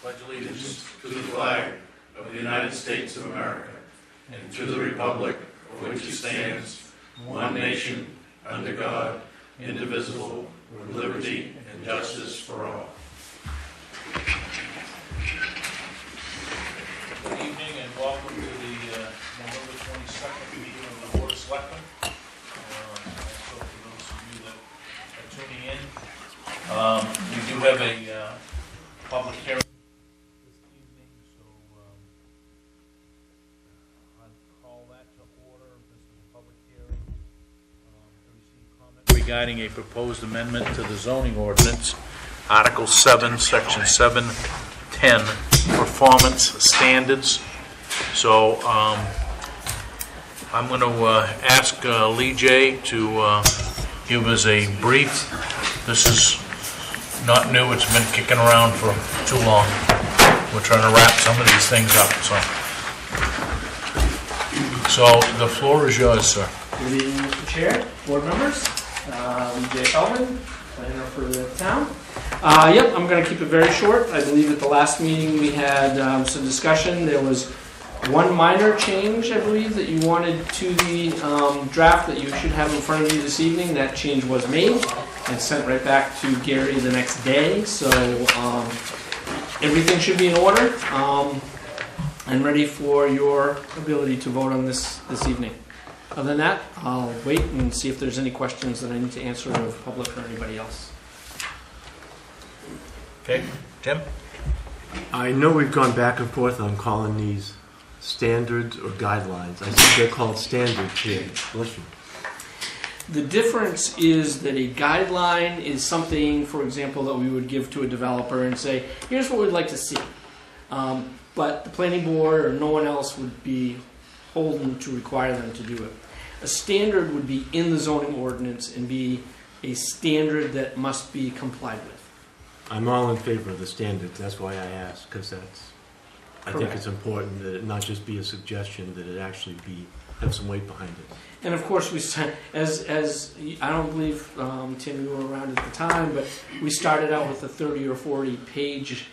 pledge allegiance to the flag of the United States of America and to the republic for which it stands, one nation, under God, indivisible, with liberty and justice for all. Good evening and welcome to the November 22nd meeting of the Board of Selectmen. Also for those of you that are tuning in, we do have a public hearing this evening, so I'll call that to order. This is a public hearing to receive comment regarding a proposed amendment to the Zoning Ordinance, Article 7, Section 710, Performance Standards. So I'm going to ask Lee J. to give us a brief. This is not new, it's been kicking around for too long. We're trying to wrap some of these things up, so the floor is yours, sir. Good evening, Mr. Chair, board members. Lee J. Feldman, planner for the town. Yep, I'm going to keep it very short. I believe at the last meeting we had some discussion. There was one minor change, I believe, that you wanted to the draft that you should have in front of you this evening. That change was made and sent right back to Gary the next day. So everything should be in order and ready for your ability to vote on this evening. Other than that, I'll wait and see if there's any questions that I need to answer of public or anybody else. Okay, Tim? I know we've gone back and forth on calling these standards or guidelines. I think they're called standards here. Bless you. The difference is that a guideline is something, for example, that we would give to a developer and say, here's what we'd like to see. But the planning board or no one else would be holden to require them to do it. A standard would be in the zoning ordinance and be a standard that must be complied with. I'm all in favor of the standards. That's why I asked, because I think it's important that it not just be a suggestion, that it actually have some weight behind it. And of course, we as I don't believe Tim, you were around at the time, but we started out with a 30 or 40 page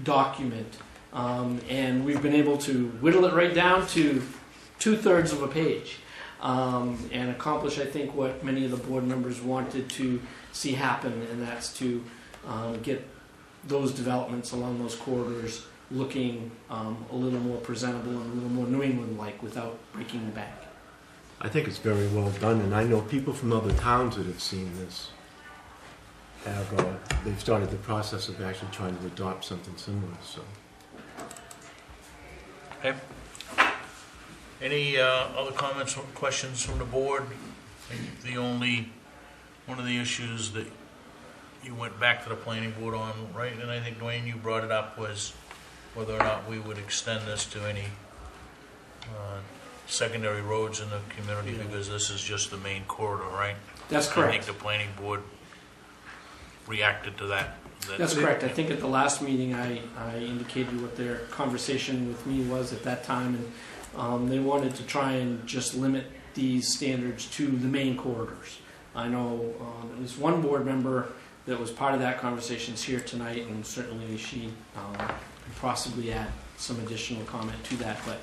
document, and we've been able to whittle it right down to 2/3 of a page, and accomplish, I think, what many of the board members wanted to see happen, and that's to get those developments along those corridors looking a little more presentable and a little more New England-like without breaking the bank. I think it's very well done, and I know people from other towns that have seen this they've started the process of actually trying to adopt something similar. So, Okay. Any other comments or questions from the board? I think one of the issues that you went back to the planning board on, right? And I think, Dwayne, you brought it up, was whether or not we would extend this to any secondary roads in the community, because this is just the main corridor, right? That's correct. I think the planning board reacted to that. That's correct. I think at the last meeting I indicated what their conversation with me was at that time, and they wanted to try and just limit these standards to the main corridors. I know at least one board member that was part of that conversation is here tonight, and certainly she could possibly add some additional comment to that, but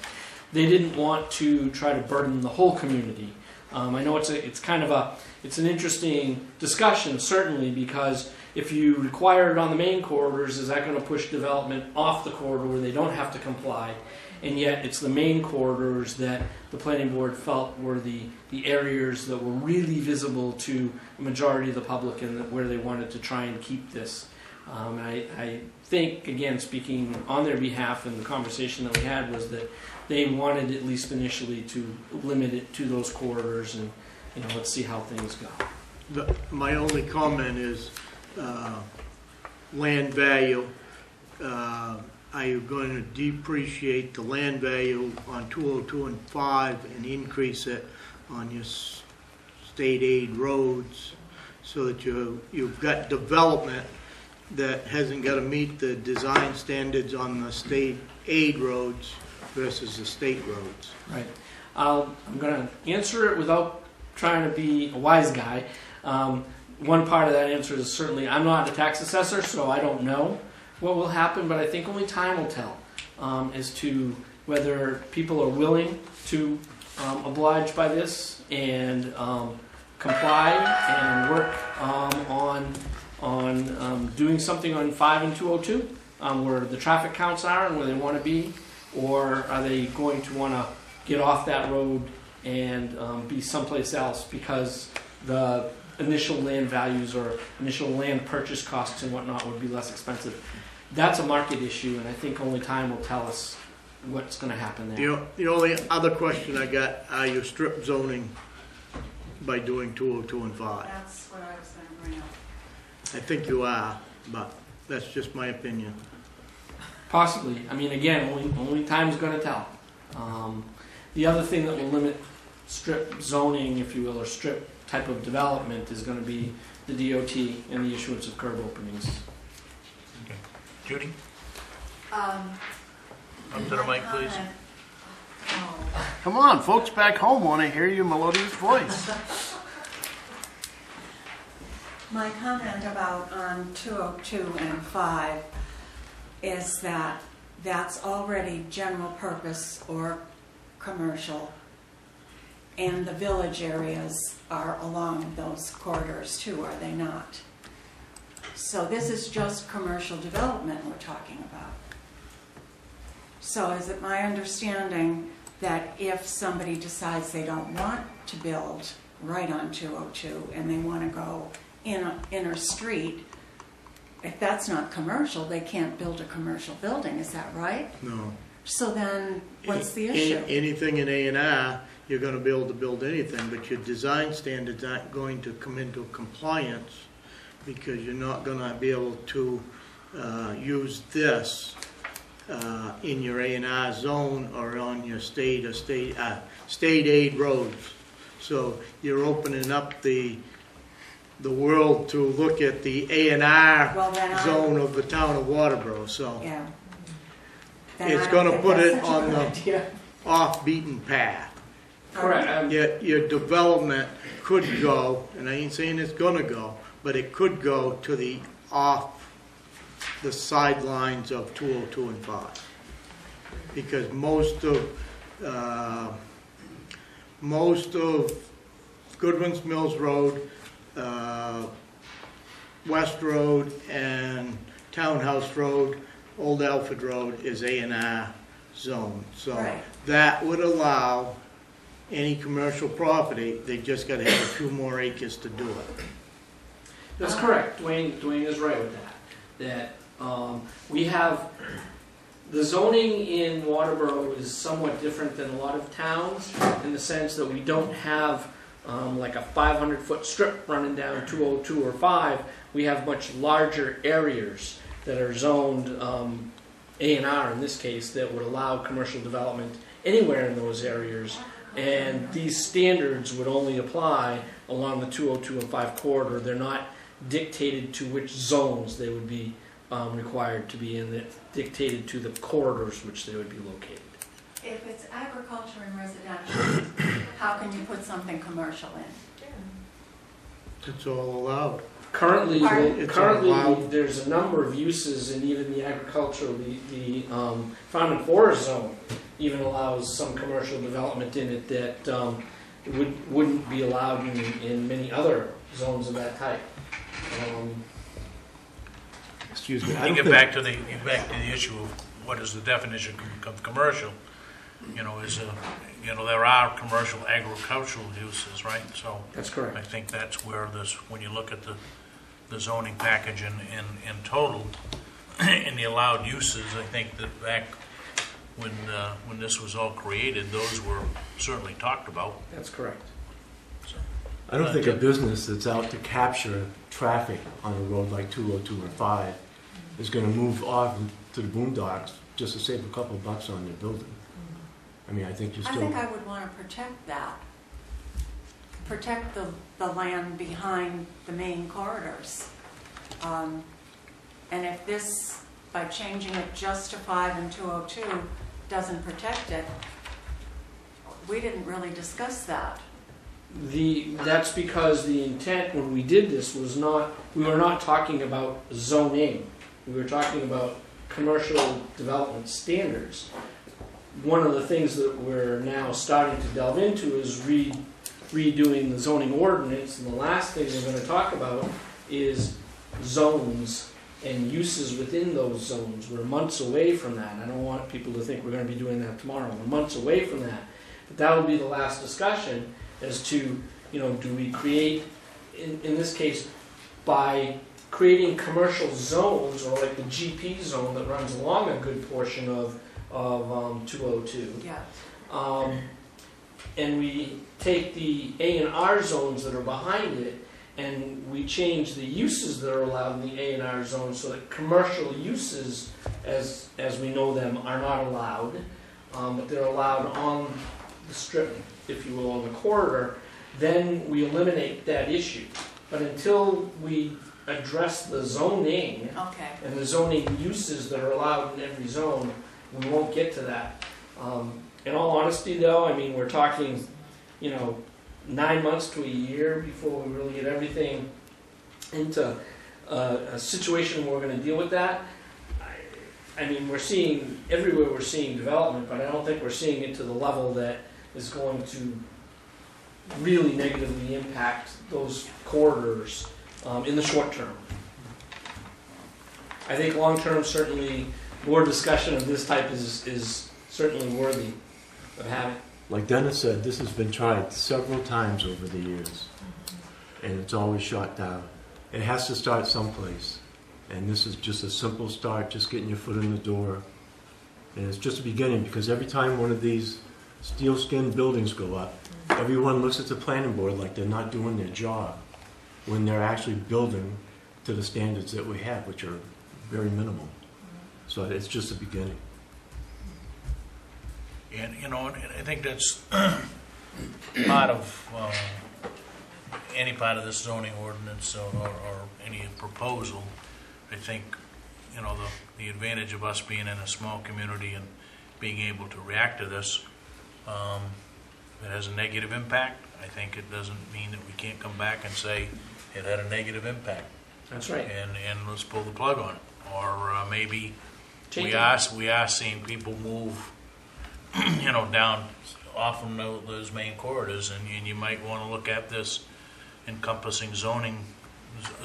they didn't want to try to burden the whole community. I know it's an interesting discussion, certainly, because if you require it on the main corridors, is that going to push development off the corridor where they don't have to comply? And yet it's the main corridors that the planning board felt were the areas that were really visible to the majority of the public, and where they wanted to try and keep this. I think, again, speaking on their behalf, and the conversation that we had was that they wanted, at least initially, to limit it to those corridors, and let's see how things go. My only comment is land value. Are you going to depreciate the land value on 202 and 5 and increase it on your state aid roads, so that you've got development that hasn't got to meet the design standards on the state aid roads versus the state roads? Right. I'm going to answer it without trying to be a wise guy. One part of that answer is certainly I'm not a tax assessor, so I don't know. what will happen, but I think only time will tell, as to whether people are willing to oblige by this and comply and work on doing something on 5 and 202, where the traffic counts are and where they want to be, or are they going to want to get off that road and be someplace else because the initial land values or initial land purchase costs and whatnot would be less expensive. That's a market issue, and I think only time will tell us what's going to happen there. The only other question I got, are you strip zoning by doing 202 and 5? That's what I was going to bring up. I think you are, but that's just my opinion. Possibly. I mean, again, only time's going to tell. The other thing that will limit strip zoning, if you will, or strip type of development is going to be the DOT and the issuance of curb openings. Okay. Judy? Up Up to the mic, please. Come on, folks back home want to hear your melodious voice. My comment about 202 and 5 is that that's already general purpose or commercial, and the village areas are along those corridors too, are they not? So this is just commercial development we're talking about. So is it my understanding that if somebody decides they don't want to build right on 202 and they want to go in an inner street, if that's not commercial, they can't build a commercial building, is that right? No. So then, what's the issue? Anything in A&R, you're going to be able to build anything, but your design standards aren't going to come into compliance because you're not going to be able to use this in your A&R zone or on your state aid roads. So you're opening up the world to look at the A&R zone of the town of Waterboro. So Yeah. it's going to put it on the off-beaten path. Correct. Your development could go, and I ain't saying it's going to go, but it could go to the sidelines of 202 and 5. Because most of Goodwin's Mills Road, West Road, and Townhouse Road, Old Alfred Road is A&R zone. So Right. that would allow any commercial property, they just got to have a few more acres to do it. That's correct. Dwayne is right with that. We have the zoning in Waterboro is somewhat different than a lot of towns in the sense that we don't have like a 500-foot strip running down 202 or 5. We have much larger areas that are zoned A&R in this case that would allow commercial development anywhere in those areas. And these standards would only apply along the 202 and 5 corridor. They're not dictated to which zones they would be required to be in, that dictated to the corridors which they would be located. If it's agriculture and residential, how can you put something commercial in? It's all allowed. Currently, It's allowed. there's a number of uses, and even the agricultural, the farm and forest zone even allows some commercial development in it that wouldn't be allowed in many other zones of that type. Excuse me. I You don't get think- back to the issue of what is the definition of commercial. There are commercial agricultural uses, right? So That's correct. I think that's where when you look at the zoning package in total, in the allowed uses, I think that back when this was all created, those were certainly talked about. That's correct. I don't think a business that's out to capture traffic on a road like 202 or 5 is going to move off to the boondocks just to save a couple bucks on their building. I mean, I think you I still... think I would want to protect that. Protect the land behind the main corridors. And if this, by changing it just to 5 and 202, doesn't protect it, we didn't really discuss that. That's because the intent when we did this was not, we were not talking about zoning. we were talking about commercial development standards. One of the things that we're now starting to delve into is redoing the zoning ordinance, and the last thing we're going to talk about is zones and uses within those zones. We're months away from that. I don't want people to think we're going to be doing that tomorrow. We're months away from that. But that will be the last discussion as to, do we create, in this case, by creating commercial zones, or like the GP zone that runs along a good portion of 202. Yeah. And we take the A&R zones that are behind it, and we change the uses that are allowed in the A&R zone so that commercial uses, as we know them, are not allowed, but they're allowed on the strip, if you will, on the corridor. Then we eliminate that issue. But until we address the zoning Okay. and the zoning uses that are allowed in every zone, we won't get to that. In all honesty, though, I mean, we're talking, 9 months to a year before we really get everything into a situation where we're going to deal with that. I mean, we're seeing, everywhere we're seeing development, but I don't think we're seeing it to the level that is going to really negatively impact those corridors in the short term. I think long term, certainly, more discussion of this type is certainly worthy of having. Like Dennis said, this has been tried several times over the years, and it's always shot down. It has to start someplace, and this is just a simple start, just getting your foot in the door. And it's just a beginning, because every time one of these steel skin buildings go up, everyone looks at the planning board like they're not doing their job, when they're actually building to the standards that we have, which are very minimal. So it's just a beginning. And, and I think that's part of any part of this zoning ordinance or any proposal. I think, the advantage of us being in a small community and being able to react to this, it has a negative impact. I think it doesn't mean that we can't come back and say it had a negative impact. That's right. And let's pull the plug on it. Or maybe Change we are seeing people move, down off of those main corridors, and you might want to look at this encompassing zoning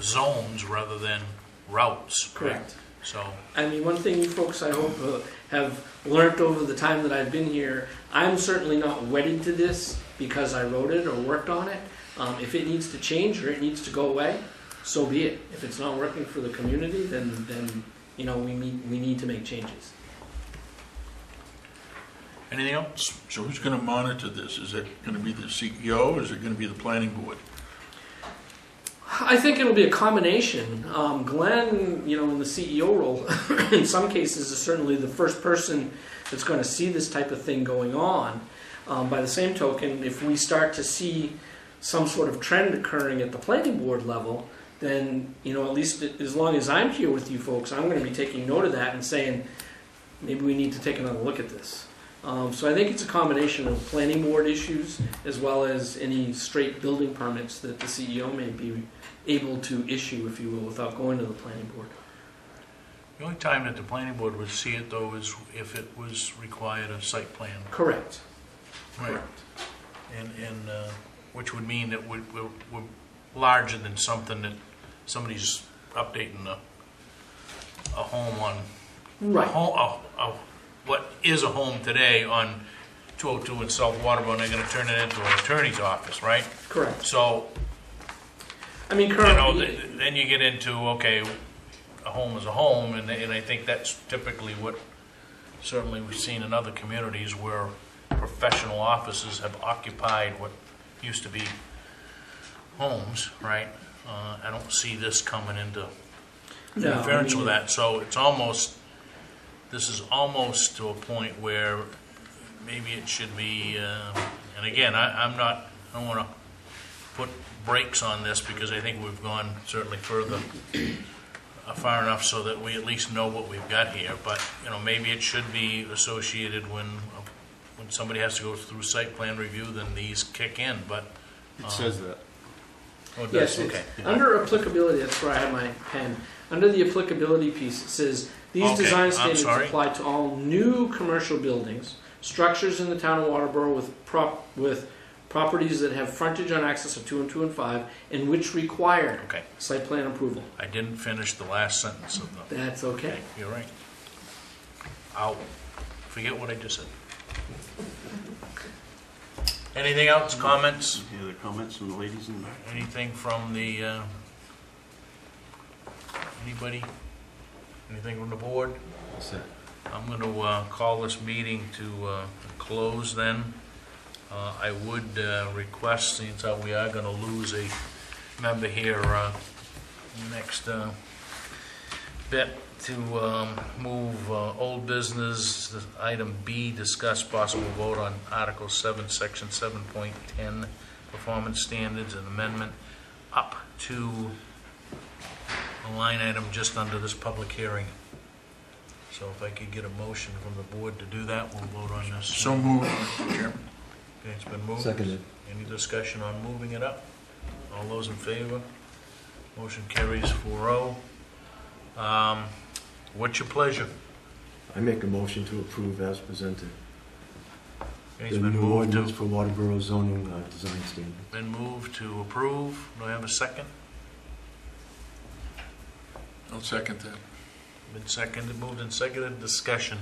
zones rather than routes. Correct. So, I mean, one thing you folks, I hope, have learned over the time that I've been here, I'm certainly not wedded to this because I wrote it or worked on it. If it needs to change or it needs to go away, so be it. If it's not working for the community, then we need to make changes. anything else? So who's going to monitor this? Is it going to be the CEO or is it going to be the planning board? I think it'll be a combination. Glenn, in the CEO role, in some cases is certainly the first person that's going to see this type of thing going on. By the same token, if we start to see some sort of trend occurring at the planning board level, then, at least as long as I'm here with you folks, I'm going to be taking note of that and saying, maybe we need to take another look at this. So I think it's a combination of planning board issues as well as any straight building permits that the CEO may be able to issue, if you will, without going to the planning board. The only time that the planning board would see it, though, is if it was required a site plan. Correct. Right. Correct. And which would mean that we're larger than something that somebody's updating a home on. Right. What is a home today on 202 in South Waterboro, and they're going to turn it into an attorney's office, right? Correct. So, I mean, currently, then you get into, okay, a home is a home, and I think that's typically what certainly we've seen in other communities where professional offices have occupied what used to be homes, right? I don't see this coming into interference with that. So this is almost to a point where maybe it should be, and again, I don't want to put brakes on this because I think we've gone certainly further, far enough so that we at least know what we've got here. But maybe it should be associated when somebody has to go through site plan review, then these kick in. But It says that. Oh, it Yes, does, it's okay. under applicability, that's where I have my pen. Under the applicability piece, it says, these Okay, design I'm standards sorry. apply to all new commercial buildings, structures in the town of Waterboro with properties that have frontage on access of 2 and 2 and 5, and which require Okay, site plan approval. I didn't finish the last sentence of the, That's okay. okay, you're right. I'll forget what I just said. Anything else, comments? Any other comments from the ladies in the back? Anything from the, anybody? Anything from the board? That's it. I'm going to call this meeting to close then. I would request, since we are going to lose a member here next bit, to move old business, item B, discuss possible vote on Article 7, Section 7.10, performance standards and amendment, up to a line item just under this public hearing. So if I could get a motion from the board to do that, we'll vote on this. So moved, Mr. Chairman. Okay, it's been moved. Seconded. Any discussion on moving it up? All those in favor? Motion carries 4-0. What's your pleasure? I make a motion to approve as presented. Okay, The it's been new moved ordinance to, for Waterboro zoning design standard. been moved to approve. Do I have a second? I'll second that. Been seconded, moved and seconded. Discussion.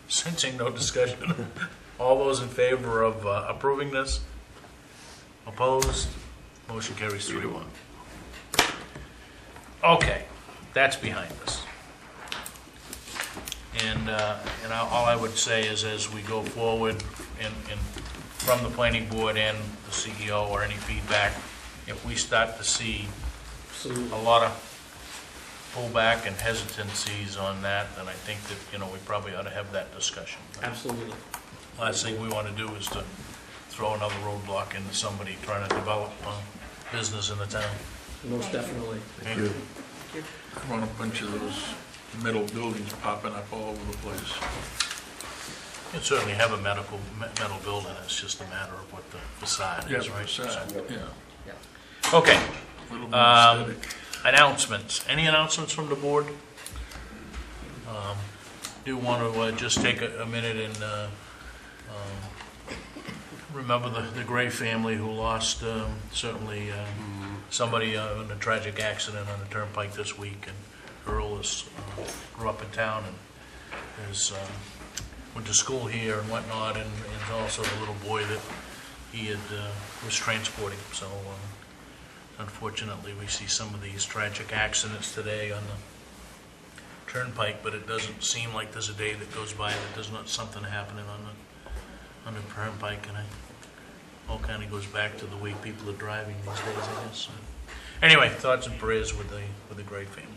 Sensing no discussion. All those in favor of approving this? Opposed? Motion carries 3-1. Okay, that's behind us. And all I would say is, as we go forward, and from the planning board and the CEO or any feedback, if we start to see Absolutely. a lot of pullback and hesitancies on that, then I think that, we probably ought to have that discussion. Absolutely. Last thing we want to do is to throw another roadblock into somebody trying to develop business in the town. Most definitely. Okay? I want a bunch of those metal buildings popping up all over the place. You can certainly have a metal building, it's just a matter of what the facade is, right? Yeah, Okay, a little more aesthetic. announcements. Any announcements from the board? Do want to just take a minute and remember the Gray family who lost certainly somebody in a tragic accident on the turnpike this week, and Earl grew up in town and is went to school here and whatnot, and also the little boy that he was transporting. So unfortunately, we see some of these tragic accidents today on the turnpike, but it doesn't seem like there's a day that goes by that there's not something happening on the turnpike, and it all kind of goes back to the way people are driving these days, I guess. Anyway, thoughts and prayers with the Gray family.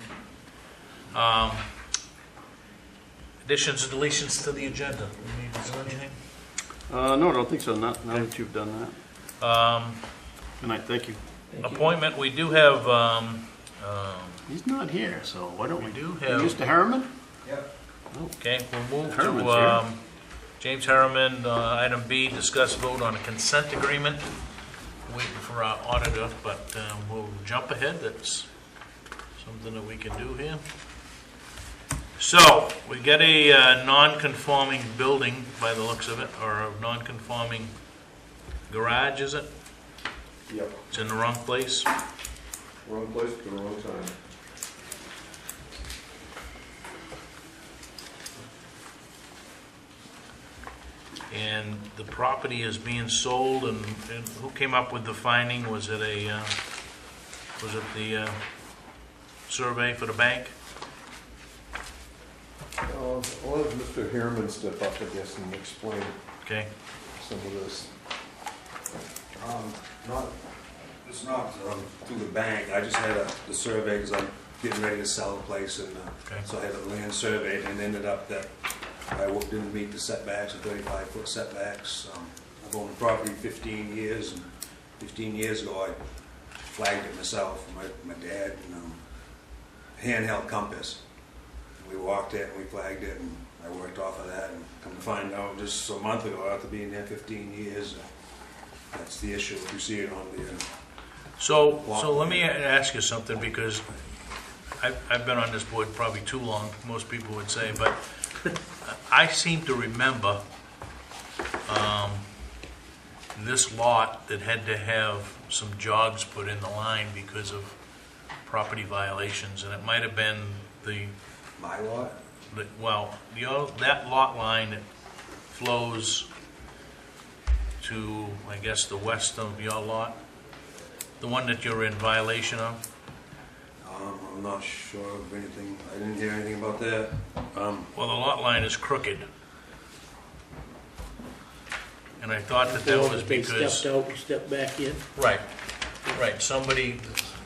Additions and deletions to the agenda. We need to do anything? No, I don't think so, not now that you've done that. Good night, thank you. Thank you. Appointment, we do have, He's not here, so why don't we do Hey, have, Mr. Harriman? okay, we'll move Harriman's to here. James Harriman, item B, discuss vote on a consent agreement. Waiting for our auditor, but we'll jump ahead. That's something that we can do here. So, we get a non-conforming building by the looks of it, or a non-conforming garage, is it? Yep, It's in the wrong place. wrong place at the wrong time. And the property is being sold, and who came up with the finding? Was it the survey for the bank? I'll let Mr. Harriman step up, I guess, and explain Okay, some of this. It's not through the bank. I just had the survey because I'm getting ready to sell the place, and okay, so I had the land surveyed, and ended up that I didn't meet the setbacks, the 35-foot setbacks. I've owned the property 15 years, and 15 years ago I flagged it myself, my dad, handheld compass. We walked it and we flagged it, and I worked off of that, and come to find out just a month ago, after being there 15 years, That's the issue, if you see it on the, So let me ask you something, because I've been on this board probably too long, most people would say, but I seem to remember this lot that had to have some jogs put in the line because of property violations, and it might have been my lot. That lot line that flows to, I guess, the west of your lot, the one that you're in violation of. I'm not sure of anything, I didn't hear anything about that. Well, the lot line is crooked. And I thought that was They because... stepped out and stepped back in. Right, somebody,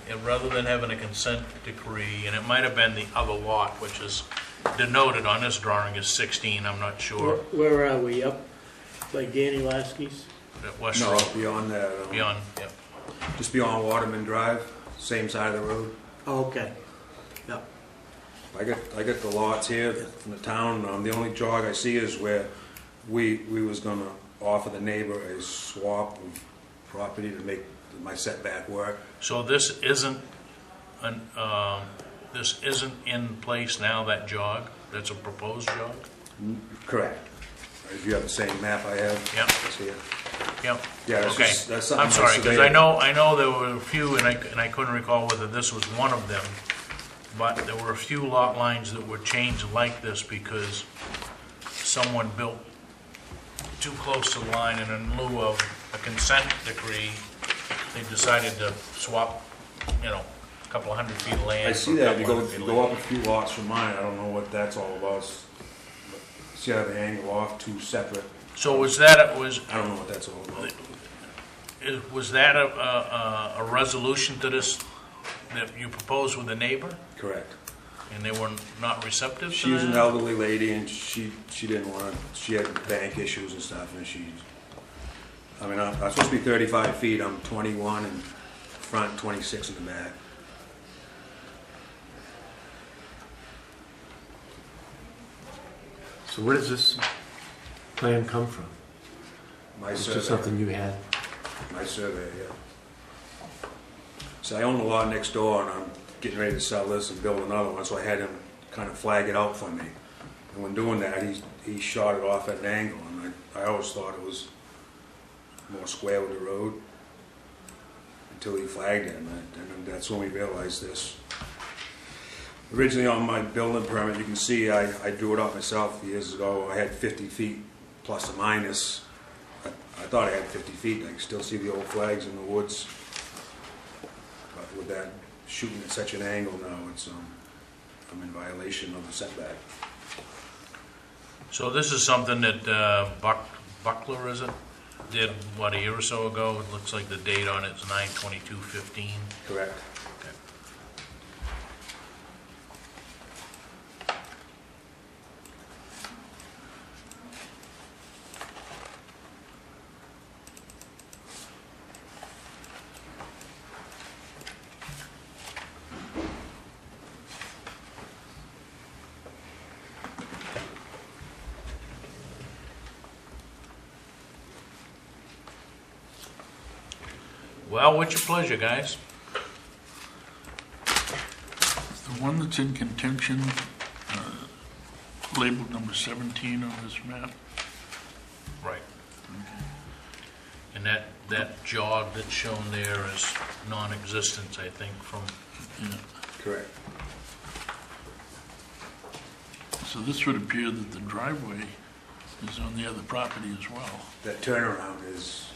and rather than having a consent decree, and it might have been the other lot, which is denoted on this drawing as 16, I'm not sure. Where are we, up by Danny Lasky's? At West No, Road, beyond that. beyond, yep. Just beyond Waterman Drive, same side of the road. Oh, okay, yep. I got the lots here from the town. The only jog I see is where we was gonna offer the neighbor a swap of property to make my setback work. So this isn't in place now, that jog? That's a proposed jog? Correct. If you have the same map I have. Yep. It's here. Yep. Yeah, that's Okay. that's something. I'm sorry, because surveyed. I know there were a few, and I couldn't recall whether this was one of them, but there were a few lot lines that were changed like this because someone built too close to the line, and in lieu of a consent decree, they decided to swap, a couple of 100 feet of land. I see for a that. You couple hundred feet of go land. up a few lots from mine. I don't know what that's all about. See how they angle off two separate. So was that, I don't know what that's all about. was that a resolution to this that you proposed with the neighbor? Correct. And they were not receptive to She was an that? elderly lady, and she didn't want to. She had bank issues and stuff, and I'm supposed to be 35 feet. I'm 21 in front, 26 in the back. So where does this plan come from? My It's survey. just something you had? My survey, yeah. So I own the lot next door, and I'm getting ready to sell this and build another one, so I had him kind of flag it out for me. And when doing that, he shot it off at an angle, and I always thought it was more square with the road until he flagged it, and that's when we realized this. Originally on my building permit, you can see I drew it up myself years ago. I had 50 feet plus or minus. I thought I had 50 feet. I can still see the old flags in the woods. But with that shooting at such an angle now, I'm in violation of the setback. So this is something that Buckler, is it, did, what, a year or so ago? It looks like the date on it is 9/22/15. Correct. Okay. Well, what's your pleasure, guys? The one that's in contention, labeled number 17 on this map. Right. And that jog that's shown there is non-existent, I think, from, Yeah. Correct. So this would appear that the driveway is on the other property as well. That turnaround is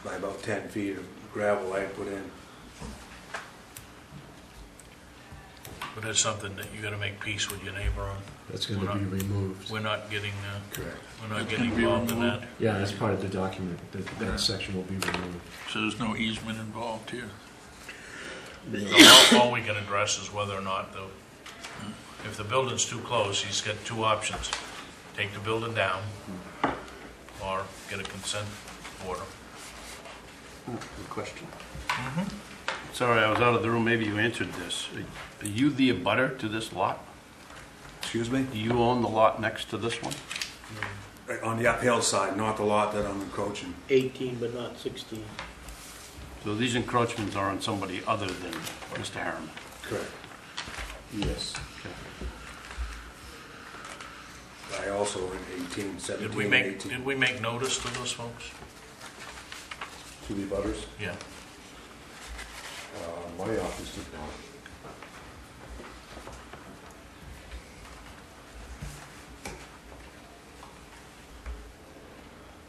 by about 10 feet of gravel I put in. but that's something that you gotta make peace with your neighbor on. That's going to be removed. We're not getting, Correct. we're not That's getting gonna be involved in that. removed. Yeah, that's part of the document. That section will be removed. So there's no easement involved here. All we can address is whether or not if the building's too close, he's got two options. Take the building down, or get a consent order. Good question. Sorry, I was out of the room, maybe you answered this. Are you the abutter to this lot? Excuse me? Do you own the lot next to this one? on the uphill side, not the lot that I'm encroaching. 18 but not 16. So these encroachments are on somebody other than Mr. Harriman? Correct. Yes. I also in 18, 17, Did we 18. make notice to those folks? To the butters, Yeah. my office did not.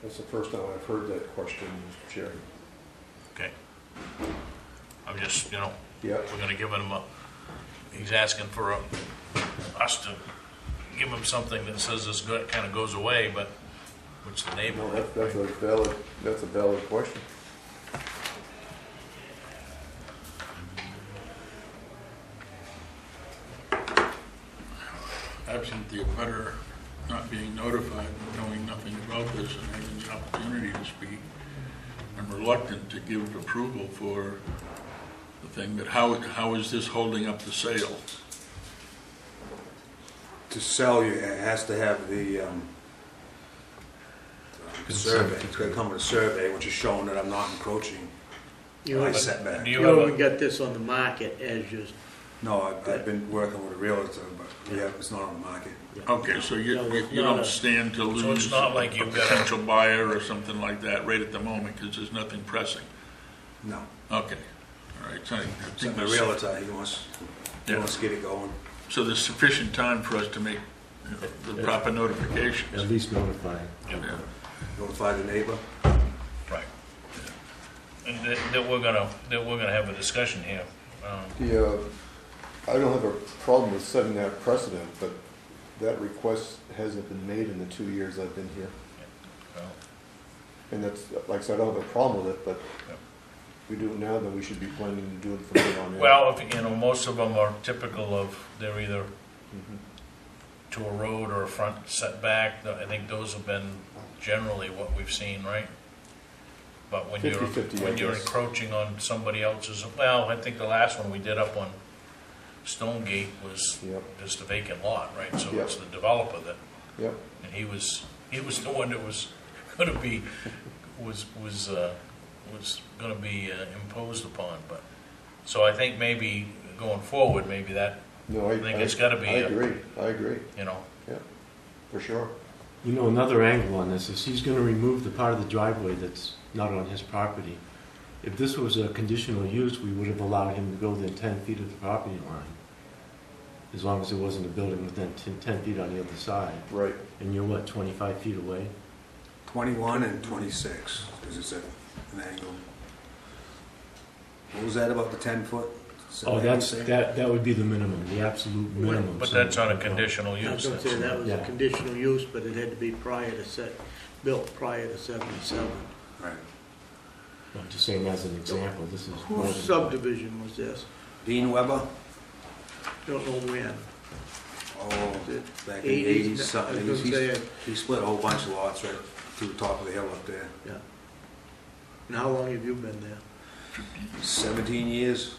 That's the first time I've heard that question, Mr. Chair. Okay. I'm just, you know, Yeah. we're gonna give him he's asking for us to give him something that says this kind of goes away, but which the neighbor. No, that's a valid question. Absent the abutter not being notified, knowing nothing about this and having the opportunity to speak, I'm reluctant to give approval for the thing, but how is this holding up the sale? To sell, it has to have the survey. It's going to come with a survey, which is showing that I'm not encroaching You my haven't, setback. Do you you have haven't a, got this on the market as just, No, I've been working with a realtor, but yeah, it's not on the market. Okay, so you No, it's you not don't a- stand to lose so it's not like a you've got potential buyer or something like that right at the moment because there's nothing pressing? No. Okay, all right. So I Except think my there's- realtor, he wants to get it going. So there's sufficient time for us to make the proper notifications. At least notify. Yeah. Notify the neighbor. right. And that we're gonna have a discussion here. I don't have a problem with setting that precedent, but that request hasn't been made in the 2 years I've been here. Well, And that's, like I said, I don't have a problem with it, but Yep. if we do it now, then we should be planning to do it from here on in. Well, if, you know, most of them are typical of, they're either Mhm. to a road or a front setback. I think those have been generally what we've seen, right? But when 50-50, I you're guess. encroaching on somebody else's, well, I think the last one we did up on Stonegate was Yep, just a vacant lot, right? So Yep. it's the developer that, yep. and he was the one that was gonna be, was gonna be imposed upon, but, so I think maybe going forward, maybe that, No, I think it's gotta be I agree, you know, for sure. You know, another angle on this is he's gonna remove the part of the driveway that's not on his property. If this was a conditional use, we would have allowed him to go within 10 feet of the property line. As long as there wasn't a building within 10 feet on the other side. Right. And you're what, 25 feet away? 21 and 26, because it's at an angle. What was that about the 10-foot? Oh, that would be the minimum, the absolute minimum. but that's on a conditional I use. was gonna say that was a Yeah. conditional use, but it had to be built prior to 77. Right. I'm just saying as an example, this is. more Whose than- subdivision was this? Dean Weber? Don't know when. Oh, Is back it in the 80s, I something. was gonna say, He split a whole bunch of lots right to the top of the hill up there. yeah. And how long have you been there? 17 years.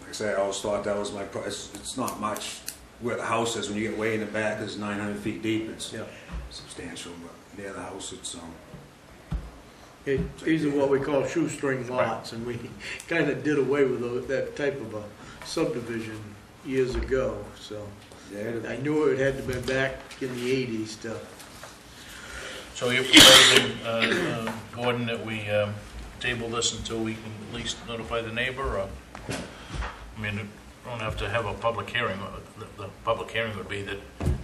Like I say, I always thought that was my price. It's not much where the house is. When you get way in the back, it's 900 feet deep. It's Yeah. substantial, but near the house, it's These are what we call shoestring lots, and we kind of did away with that type of a subdivision years ago, so. yeah. I knew it had to been back in the 80s to, So you're proposing, Gordon, that we table this until we can at least notify the neighbor, or, I mean, we don't have to have a public hearing. The public hearing would be that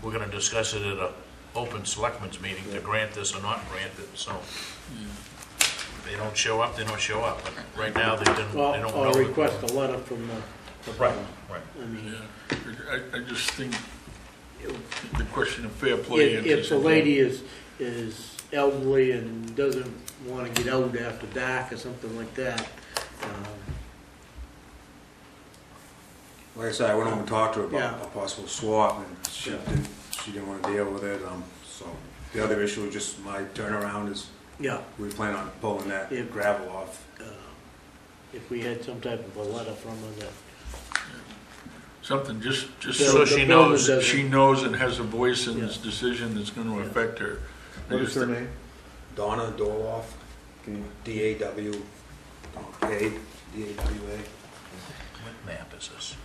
we're gonna discuss it at a open selectmen's meeting to grant this or not grant it, so. If they don't show up, they don't show up, but right now they don't know. or request a letter from the. Right, right. I mean, Yeah, I just think the question of fair play. if the lady is elderly and doesn't want to get out after dark or something like that, Like I said, I went over and talked to her about Yeah. a possible swap, and she Yeah. didn't want to deal with it. So the other issue was just my turnaround is yeah, we plan on pulling that Yeah. gravel off. if we had some type of a letter from her that, something, just So she knows. she knows and has a voice in this decision that's going to affect her. What is her name? Donna Doloff, Can you- D-A-W-A, D-A-W-A. What map is this?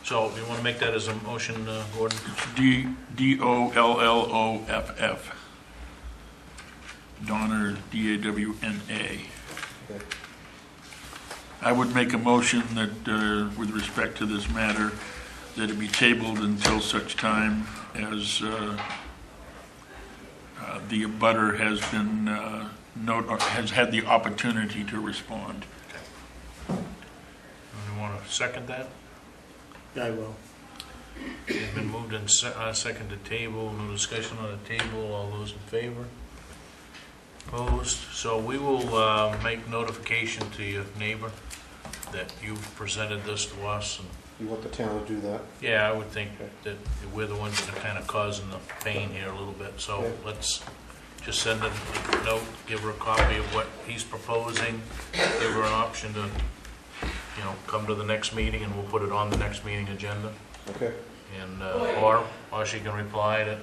So, you want to make that as a motion, Gordon? Dolloff. Donner, D-A-W-N-A. Okay. I would make a motion that, with respect to this matter, that it be tabled until such time as the abutter has been, has had the opportunity to respond. You want to second that? I will. It's been moved and second to table. No discussion on the table. All those in favor? Opposed? So we will make notification to your neighbor that you've presented this to us. And You want the town to do that? yeah, I would think that we're the ones that are kind of causing the pain here a little bit. So Okay. let's just send a note, give her a copy of what he's proposing, give her an option to, come to the next meeting, and we'll put it on the next meeting agenda. Okay. And, or she can reply that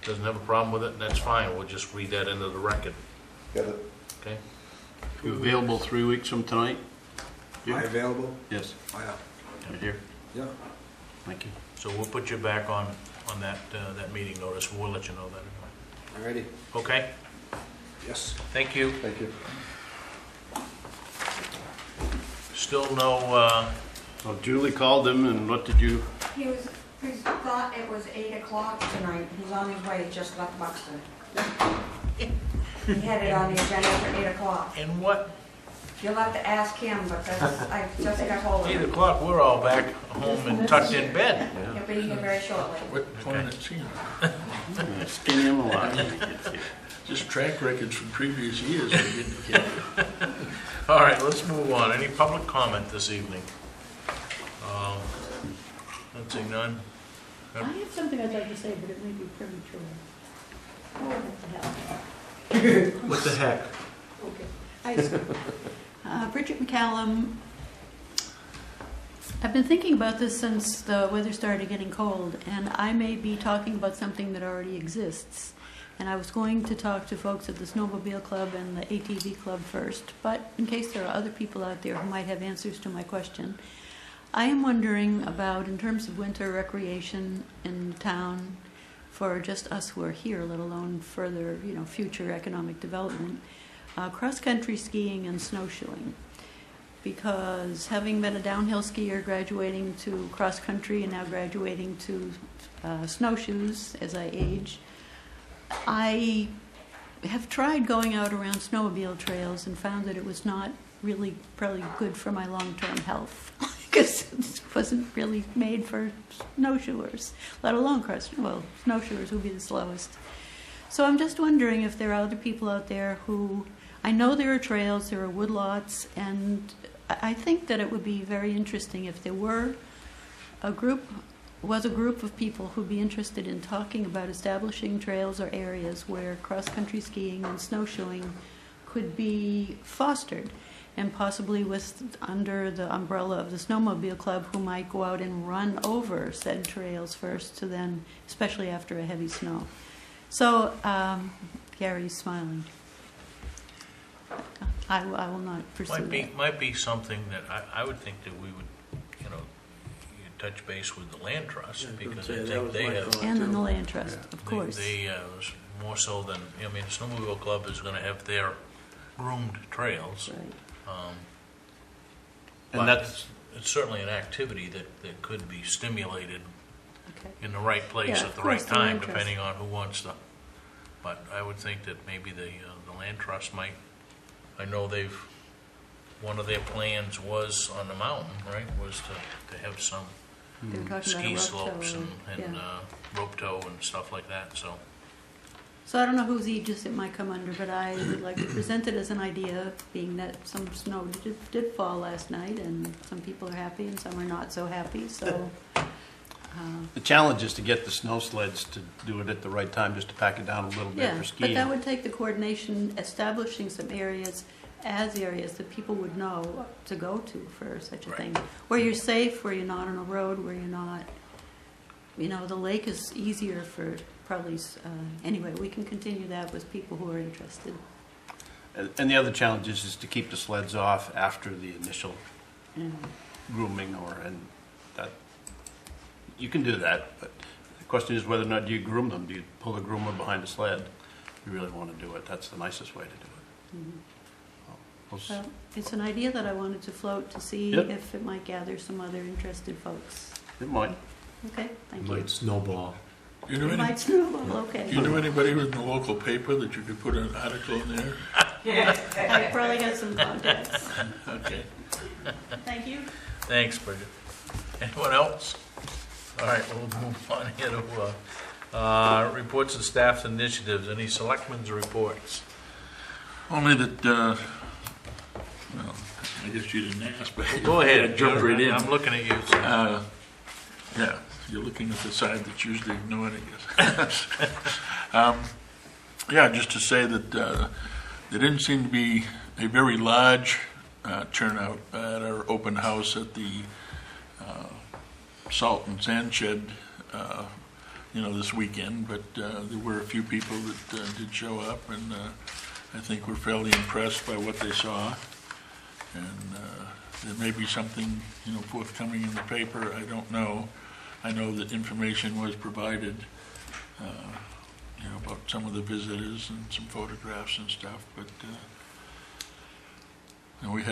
doesn't have a problem with it, that's fine, we'll just read that into the record, Got it. okay? You available 3 weeks from tonight? Am I available? Yes. I am. Right here. Yeah. Thank you. So we'll put you back on that meeting notice, we'll let you know that anyway. Alrighty. Okay, Yes. thank you. Thank you. Still no, Well, Julie called him, and what did you? He thought it was 8 o'clock tonight. He's on his way, just left Buxton. He had it on the agenda for 8 o'clock. and what, You'll have to ask him because I just got hold of 8 him. o'clock, we're all back home and tucked in bed. He'll be here very shortly. What planet scene? Skin him alive. Just track records from previous years. I didn't get. All right, let's move on, any public comment this evening? Let's see, none? I have something I'd like to say, but it may be premature. Oh, what the hell? What the heck? Okay. Bridget McCallum. I've been thinking about this since the weather started getting cold, and I may be talking about something that already exists. And I was going to talk to folks at the Snowmobile Club and the ATV Club first, but in case there are other people out there who might have answers to my question, I am wondering about, in terms of winter recreation in town, for just us who are here, let alone further, future economic development, cross-country skiing and snowshoeing. Because having been a downhill skier, graduating to cross-country and now graduating to snowshoes as I age, I have tried going out around snowmobile trails and found that it was not really probably good for my long-term health because it wasn't really made for snowshoers, let alone snowshoers would be the slowest. So I'm just wondering if there are other people out there who, I know there are trails, there are woodlots, and I think that it would be very interesting if there were a group of people who'd be interested in talking about establishing trails or areas where cross-country skiing and snowshoeing could be fostered, and possibly under the umbrella of the Snowmobile Club, who might go out and run over said trails first to then, especially after a heavy snow. So, Gary's smiling. I will not pursue that. Might be something that I would think that we would, you touch base with the land trust, because I think they have. And then the land trust, of course. They more so than, the Snowmobile Club is gonna have their groomed trails. Right. And that's, it's certainly an activity that could be stimulated Okay. in the right place Yeah, at of the course, right the time, land trust. depending on who wants to. But I would think that maybe the land trust might, I know one of their plans was on the mountain, right, was to have some They were talking about a ski rope slopes tow, and yeah. rope tow and stuff like that, so. So I don't know whose aegis it might come under, but I would like to present it as an idea, being that some snow did fall last night, and some people are happy and some are not so happy. So The challenge is to get the snow sleds to do it at the right time, just to pack it down a little bit Yeah, for but skiing. that would take the coordination, establishing some areas as areas that people would know to go to for such a thing. Where you're safe, where you're not on a road, where you're not, the lake is easier for probably, anyway, we can continue that with people who are interested. And the other challenge is to keep the sleds off after the initial Mm. grooming, and that, you can do that, but the question is whether or not do you groom them? Do you pull a groomer behind a sled? You really want to do it. That's the nicest way to do it. Mhm. We'll s- Well, it's an idea that I wanted to float to see Yep. if it might gather some other interested folks. It might. Okay, It thank you. might snowball. You know It any, might snowball, okay. you know anybody in the local paper that you could put an article in there? I probably got some contacts. Okay. Thank you. Thanks, Bridget. Anyone else? All right, we'll move on here to reports of staff initiatives. Any selectmen's reports? Only that, well, I guess you didn't ask, but. Go ahead. Jump right in. I'm looking at you. So. Yeah, you're looking at the side that's usually ignored, I guess. Yeah, just to say that there didn't seem to be a very large turnout at our open house at the salt and sand shed, this weekend, but there were a few people that did show up, and I think we're fairly impressed by what they saw. And there may be something, forthcoming in the paper, I don't know. I know that information was provided, about some of the visitors and some photographs and stuff, but we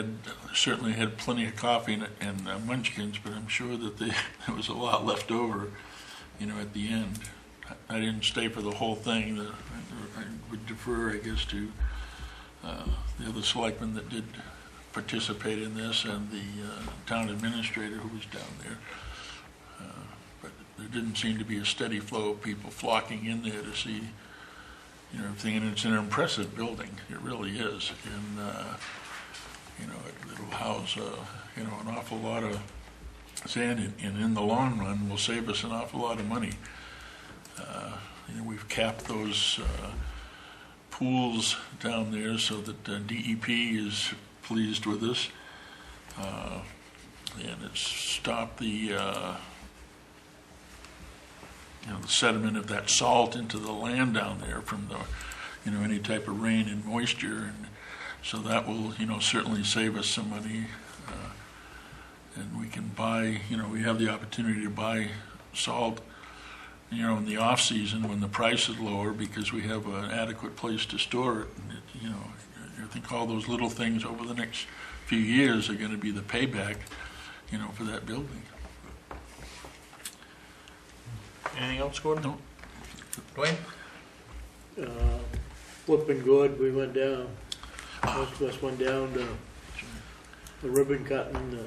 certainly had plenty of coffee and munchkins, but I'm sure that there was a lot left over, at the end. I didn't stay for the whole thing. I would defer, I guess, to the other selectmen that did participate in this and the town administrator who was down there. But there didn't seem to be a steady flow of people flocking in there to see, everything. And it's an impressive building. It really is. And, it'll house, an awful lot of sand, and in the long run will save us an awful lot of money. We've capped those pools down there so that DEP is pleased with us, and it's stopped the the sediment of that salt into the land down there from the any type of rain and moisture, and so that will certainly save us some money, and we can buy we have the opportunity to buy salt in the off season when the price is lower, because we have an adequate place to store it. And I think all those little things over the next few years are going to be the payback, for that building. Anything else, Gordon? No. Dwayne? Flipping good, we went down, most of us went down to the ribbon cutting,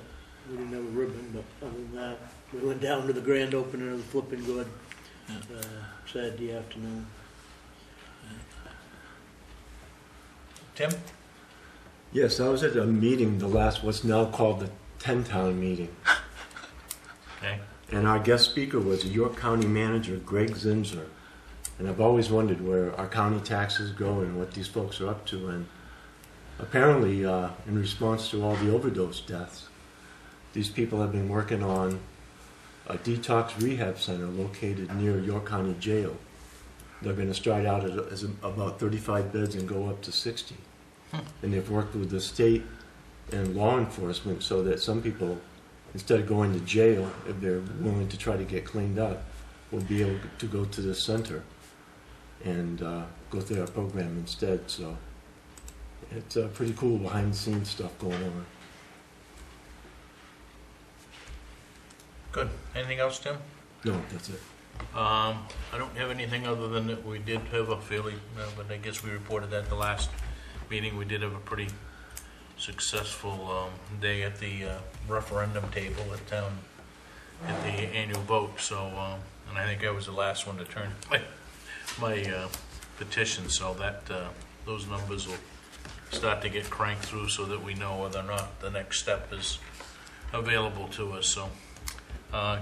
we didn't have a ribbon, but other than that, we went down to the grand opening of the Flipping Good, Saturday afternoon. Tim? Yes, I was at a meeting, the last, what's now called the 10-town meeting. Okay. And our guest speaker was York County Manager Greg Zinsler. And I've always wondered where our county taxes go and what these folks are up to. And apparently, in response to all the overdose deaths, these people have been working on a detox rehab center located near York County Jail. They're going to start out as about 35 beds and go up to 60. And they've worked with the state and law enforcement so that some people, instead of going to jail, if they're willing to try to get cleaned up, will be able to go to the center and go through our program instead. So it's pretty cool behind-the-scenes stuff going on. Good. Anything else, Tim? No, that's it. I don't have anything other than that we did have a fairly, but I guess we reported that the last meeting. We did have a pretty successful day at the referendum table at town at the annual vote. So, and I think I was the last one to turn my petition. So that those numbers will start to get cranked through so that we know whether or not the next step is available to us. So,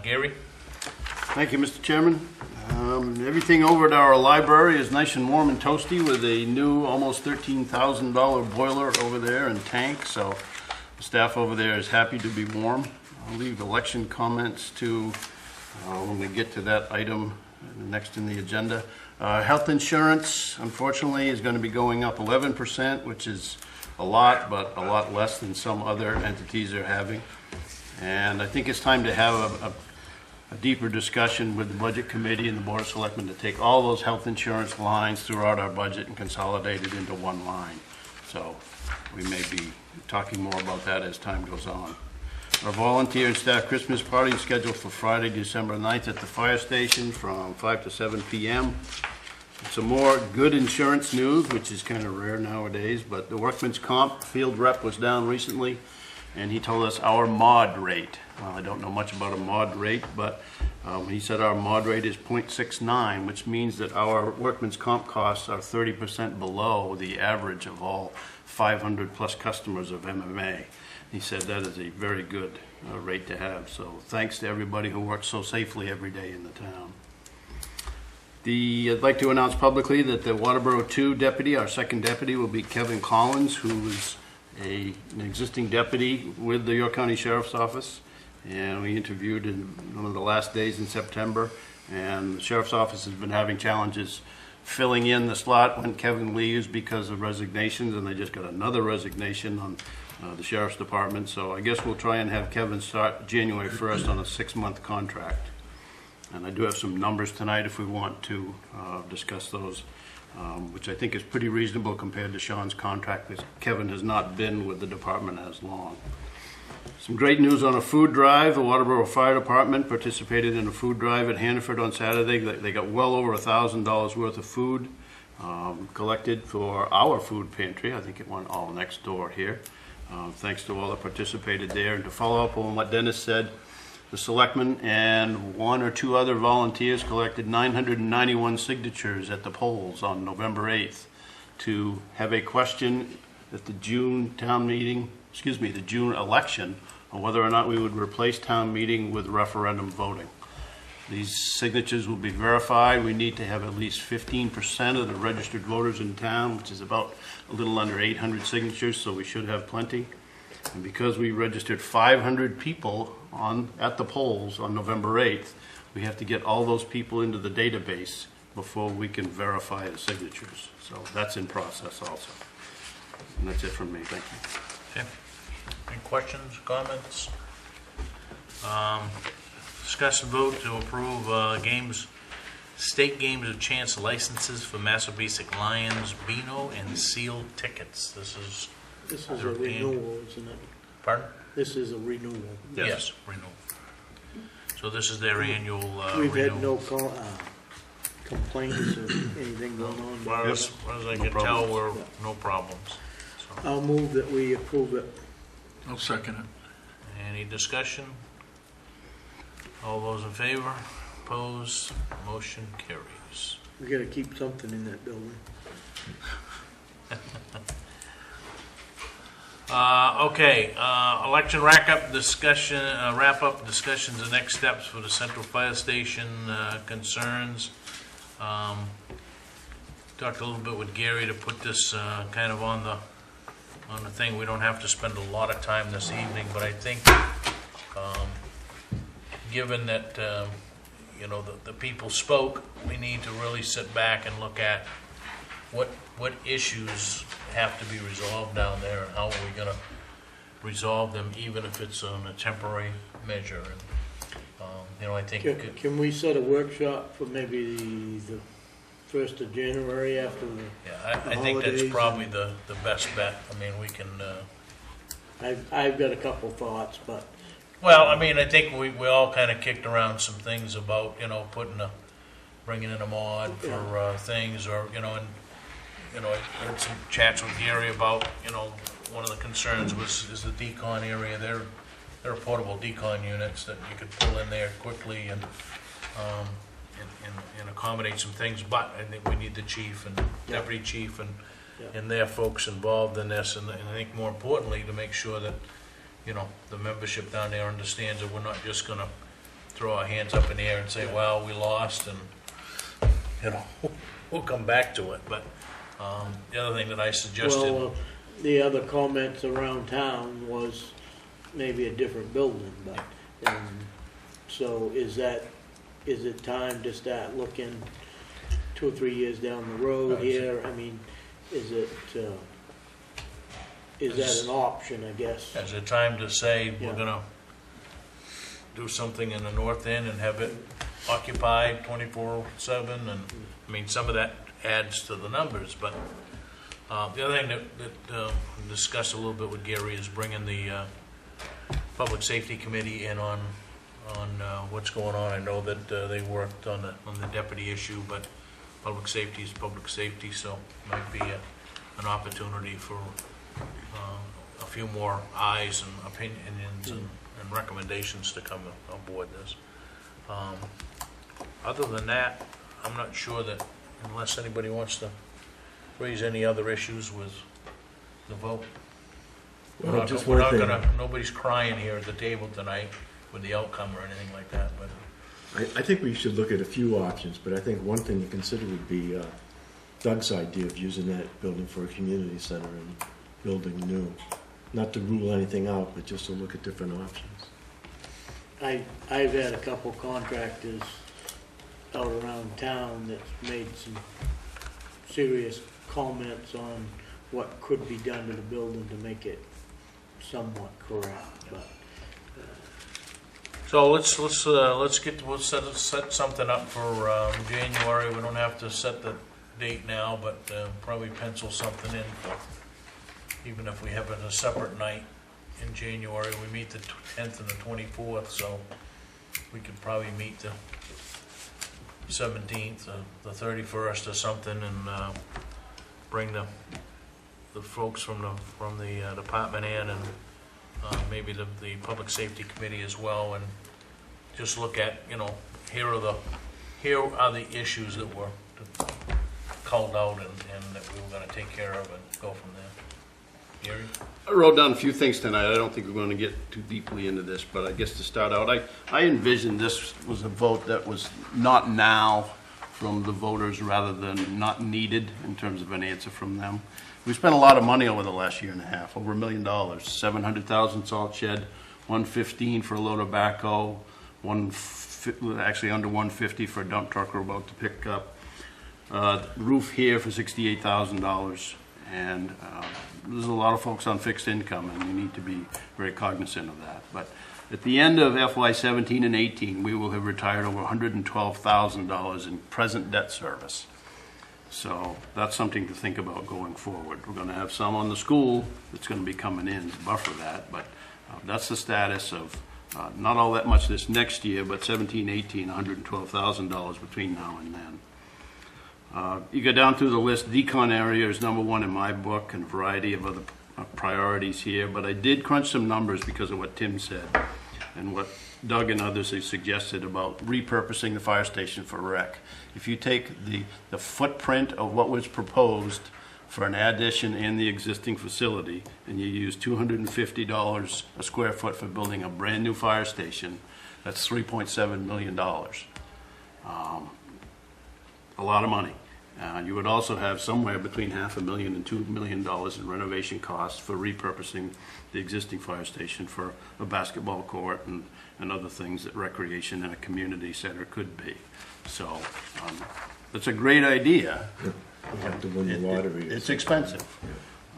Gary? Thank you, Mr. Chairman. Everything over at our library is nice and warm and toasty with a new almost $13,000 boiler over there and tank, so the staff over there is happy to be warm. I'll leave election comments to when we get to that item next in the agenda. Health insurance, unfortunately, is going to be going up 11%, which is a lot, but a lot less than some other entities are having. And I think it's time to have a deeper discussion with the Budget Committee and the Board of Selectmen to take all those health insurance lines throughout our budget and consolidate it into one line. So we may be talking more about that as time goes on. Our volunteer and staff Christmas party is scheduled for Friday, December 9th at the fire station from 5 to 7 p.m. Some more good insurance news, which is kind of rare nowadays, but the workman's comp field rep was down recently, and he told us our mod rate. Well, I don't know much about a mod rate, but he said our mod rate is 0.69, which means that our workman's comp costs are 30% below the average of all 500 plus customers of MMA. He said that is a very good rate to have. So thanks to everybody who works so safely every day in the town. I'd like to announce publicly that the Waterboro 2 deputy, our second deputy, will be Kevin Collins, who is an existing deputy with the York County Sheriff's Office. And we interviewed in one of the last days in September. And the Sheriff's Office has been having challenges filling in the slot when Kevin leaves because of resignations, and they just got another resignation on the Sheriff's Department. So I guess we'll try and have Kevin start January 1st on a 6-month contract. And I do have some numbers tonight if we want to discuss those, which I think is pretty reasonable compared to Sean's contract, because Kevin has not been with the department as long. Some great news on a food drive. The Waterboro Fire Department participated in a food drive at Hannaford on Saturday. They got well over $1,000 worth of food collected for our food pantry. I think it went all next door here. Thanks to all that participated there. And to follow up on what Dennis said, the Selectmen and 1 or 2 other volunteers collected 991 signatures at the polls on November 8th to have a question at the June the June election on whether or not we would replace town meeting with referendum voting. These signatures will be verified. We need to have at least 15% of the registered voters in town, which is about a little under 800 signatures, so we should have plenty. And because we registered 500 people at the polls on November 8th, we have to get all those people into the database before we can verify the signatures. So that's in process also. And that's it from me. Thank you. Okay. Any questions, comments? Discuss and vote to approve state games of chance licenses for Massabesic Lions, Beano, and sealed tickets. This is a renewal, isn't it? Pardon? This is a renewal. Yes, renewal. So this is their annual We've renewal. had no complaints or anything going on. As far as I can tell, we're no problems. So. I'll move that we approve it. I'll second it. Any discussion? All those in favor? Opposed? Motion carries. We gotta keep something in that building. Okay, election wrap-up discussions and next steps for the Central Fire Station concerns. Talked a little bit with Gary to put this kind of on the thing. We don't have to spend a lot of time this evening, but I think given that the people spoke, we need to really sit back and look at what issues have to be resolved down there and how are we going to resolve them, even if it's on a temporary measure. And I think can we set a workshop for maybe the 1st of January after the I think that's probably the best bet. I mean, we can. I've got a couple thoughts, but. Well, I mean, I think we all kind of kicked around some things about bringing in a mod for things, or I had some chats with Gary about one of the concerns is the decon area. They're portable decon units that you could pull in there quickly and accommodate some things. But I think we need the chief and deputy chief and their folks involved in this, and I think more importantly to make sure that the membership down there understands that we're not just going to throw our hands up in the air and say, well, we lost, and, you know, we'll come back to it. But the other thing that I suggested, Well, the other comments around town was maybe a different building, but, so is it time to start looking 2 or 3 years down the road here? I mean, is that an option, I guess? is it time to say Yeah. we're gonna do something in the north end and have it occupied 24/7? And, I mean, some of that adds to the numbers, but the other thing that we discussed a little bit with Gary is bringing the Public Safety Committee in on what's going on. I know that they worked on the deputy issue, but public safety is public safety, so it might be an opportunity for a few more eyes and opinions and recommendations to come aboard this. Other than that, I'm not sure that, unless anybody wants to raise any other issues with the vote. Well, just one thing. Nobody's crying here at the table tonight with the outcome or anything like that, but I think we should look at a few options, but I think one thing to consider would be Doug's idea of using that building for a community center and building new. Not to rule anything out, but just to look at different options. I've had a couple contractors out around town that's made some serious comments on what could be done to the building to make it somewhat correct, but so let's set something up for January. We don't have to set the date now, but probably pencil something in for, even if we have it a separate night in January. We meet the 10th and the 24th, so we could probably meet the 17th, the 31st or something, and bring the folks from the department in, and maybe the Public Safety Committee as well, and just look at, you know, here are the issues that were called out and that we were going to take care of and go from there. Gary? I wrote down a few things tonight. I don't think we're going to get too deeply into this, but I guess to start out, I envisioned this was a vote that was not now from the voters rather than not needed in terms of an answer from them. We spent a lot of money over the last year and a half, over $1 million, 700,000 salt shed, 115 for a load of backhoe, actually under 150 for a dump truck we're about to pick up. Roof here for $68,000, and there's a lot of folks on fixed income, and you need to be very cognizant of that. But at the end of FY 17 and 18, we will have retired over $112,000 in present debt service. So that's something to think about going forward. We're going to have some on the school that's going to be coming in to buffer that, but that's the status of not all that much this next year, but 17, 18, $112,000 between now and then. You go down through the list, decon area is number one in my book, and a variety of other priorities here, but I did crunch some numbers because of what Tim said and what Doug and others have suggested about repurposing the fire station for rec. If you take the footprint of what was proposed for an addition in the existing facility, and you use $250 a square foot for building a brand new fire station, that's $3.7 million. A lot of money. You would also have somewhere between $500,000 and $2 million in renovation costs for repurposing the existing fire station for a basketball court and other things that recreation and a community center could be. So it's a great idea. We have to win the lottery. It's expensive,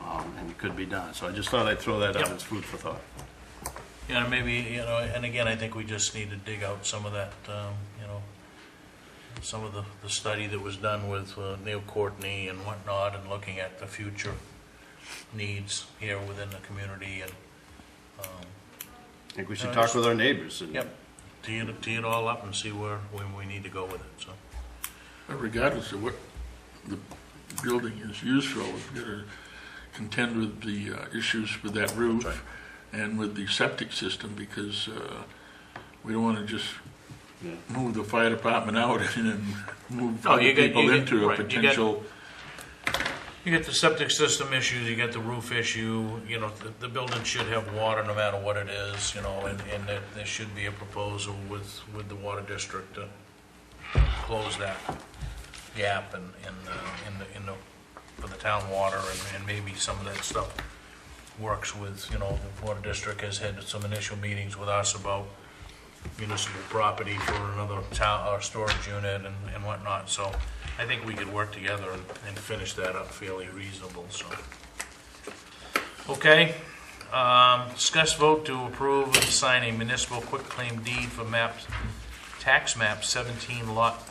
and it could be done. So I just thought I'd throw that out as food for thought. Yeah, maybe, you know, and again, I think we just need to dig out some of that, you know, some of the study that was done with Neil Courtney and whatnot, and looking at the future needs here within the community. And I think we should talk with our neighbors. And yep, tee it all up and see when we need to go with it. So, But regardless of what the building is used for, we've got to contend with the issues with that roof and with the septic system, because we don't want to just move the fire department out and then move other people into a potential You get the septic system issues, you get the roof issue, you know, the building should have water no matter what it is, you know, and there should be a proposal with the water district to close that gap for the town water, and maybe some of that stuff works with, you know, the water district has had some initial meetings with us about municipal property for another town, or storage unit and whatnot, so I think we could work together and finish that up fairly reasonable, so. Okay, discuss vote to approve and sign a municipal quitclaim deed for tax map 17 lot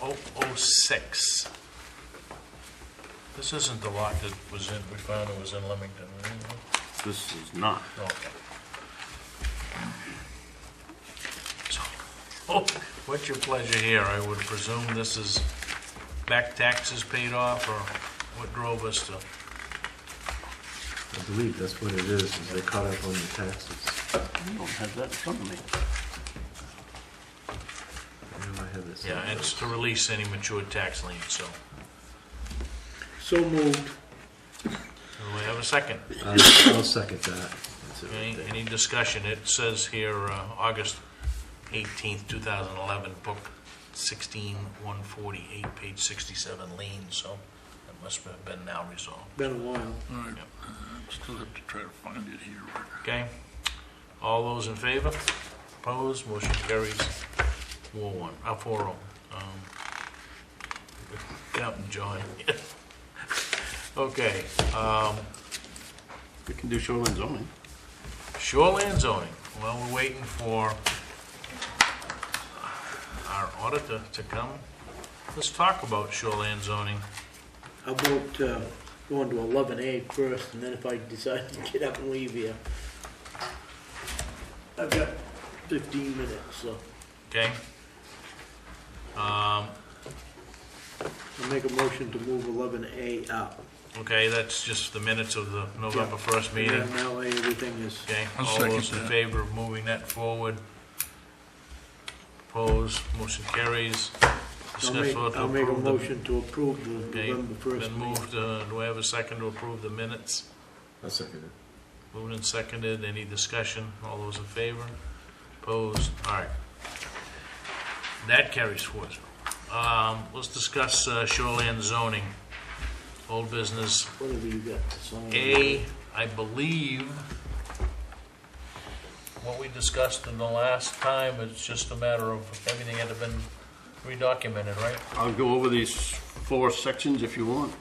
006. This isn't the lot that we found it was in Leamington, right? This is not. Okay. What's your pleasure here? I would presume this is back taxes paid off, or what drove us to? I believe that's what it is they caught up on the taxes. I don't have that in front of me. I know I have this. Yeah, it's to release any matured tax liens, so. So moved. Do we have a second? I'll second that. That's it right there. Any discussion? It says here, August 18th, 2011, book 16-148, page 67 lien, so that must have been now resolved. Been a while. All right, Yep. still have to try to find it here. Okay? All those in favor? Opposed? Motion carries 4-0. Captain John. Okay. We can do shoreline zoning. Shoreline zoning. Well, we're waiting for our auditor to come. Let's talk about shoreline zoning. How about going to 11A first, and then if I decide to get up and leave here. I've got 15 minutes, so Okay? I'll make a motion to move 11A up. Okay, that's just the minutes of the November 1st meeting. And then that way everything is, Okay, I'll all second those in that. favor of moving that forward? Opposed, motion carries. Discuss vote to I'll make a approve the- motion to approve the Okay, November 1st been meeting. moved, do I have a second to approve the minutes? I'll second it. Moved and seconded, any discussion? All those in favor? Opposed, all right. That carries forward. Let's discuss shoreline zoning, old business. Whatever you got to sign. A, I believe, what we discussed in the last time, it's just a matter of everything had been redocumented, right? I'll go over these 4 sections if you want.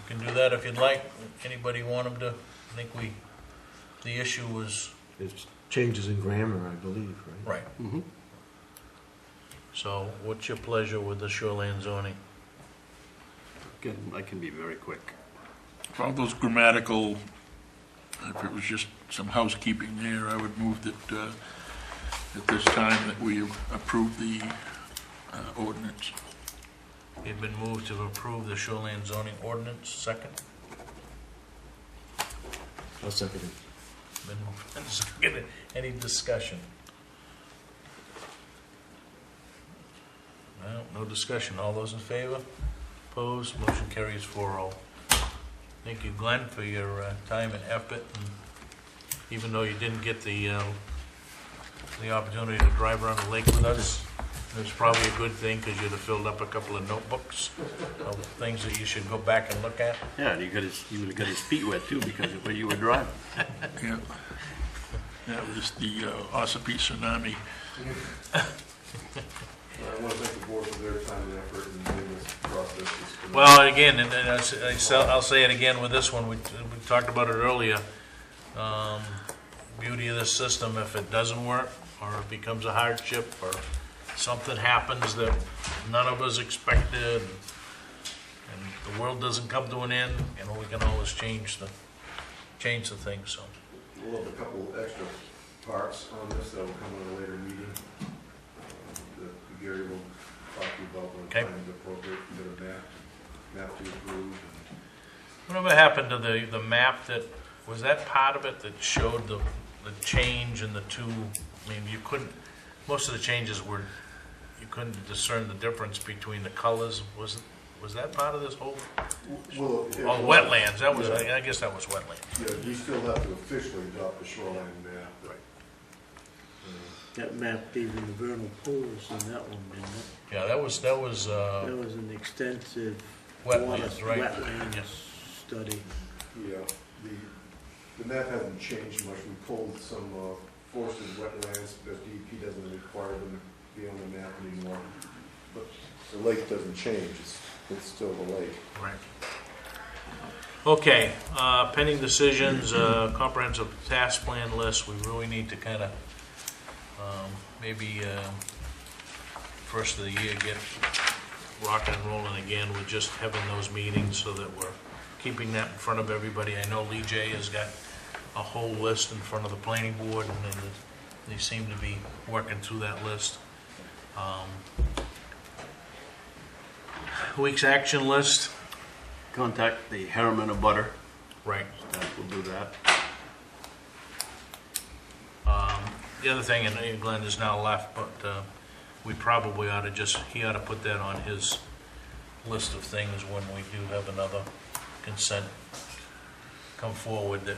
Can do that if you'd like. Anybody want them to? I think the issue was, It's changes in grammar, I believe, right? right. Mhm. So what's your pleasure with the shoreline zoning? I can be very quick. For all those grammatical, if it was just some housekeeping there, I would move that at this time that we approve the ordinance. It's been moved to approve the shoreline zoning ordinance. Second? I'll second it. Been moved and seconded. Any discussion? No discussion. All those in favor? Opposed? Motion carries 4-0. Thank you, Glenn, for your time and effort. And even though you didn't get the opportunity to drive around the lake with us, it was probably a good thing because you'd have filled up a couple of notebooks of things that you should go back and look at. Yeah, and he would have got his feet wet too because of where you were driving. Yeah. That was the Ossipee tsunami. I want to thank the board for their time and effort in doing this process. Well, again, and I'll say it again with this one, we talked about it earlier. Beauty of this system, if it doesn't work, or it becomes a hardship, or something happens that none of us expected, and the world doesn't come to an end, you know, we can always change the thing, so. We'll have a couple extra parts on this that will come in a later meeting. That Gary will talk to you about when Okay. time is appropriate, get a map to approve. Whatever happened to the map was that part of it that showed the change in the two, I mean, most of the changes were, you couldn't discern the difference between the colors, was it? was that part of this whole, Well, oh, wetlands, that was, Yeah. I guess that was wetlands. Yeah, we still have to officially adopt the shoreline map. Right. That mapped even the vernal pools in that one, didn't it? Yeah, that was, That was an extensive wetlands, right? wetlands Yeah. study. Yeah, the map hasn't changed much. We pulled some forested wetlands because DEP doesn't require them to be on the map anymore. But the lake doesn't change, it's still the lake. Right. Okay, pending decisions, comprehensive task plan list, we really need to kind of, maybe, first of the year, get rocking and rolling again with just having those meetings so that we're keeping that in front of everybody. I know Lee J has got a whole list in front of the planning board, and then they seem to be working through that list. Week's action list. Contact the Harriman abutter. Right. We'll do that. The other thing, and Glenn is now left, but we probably ought to he ought to put that on his list of things when we do have another consent come forward, that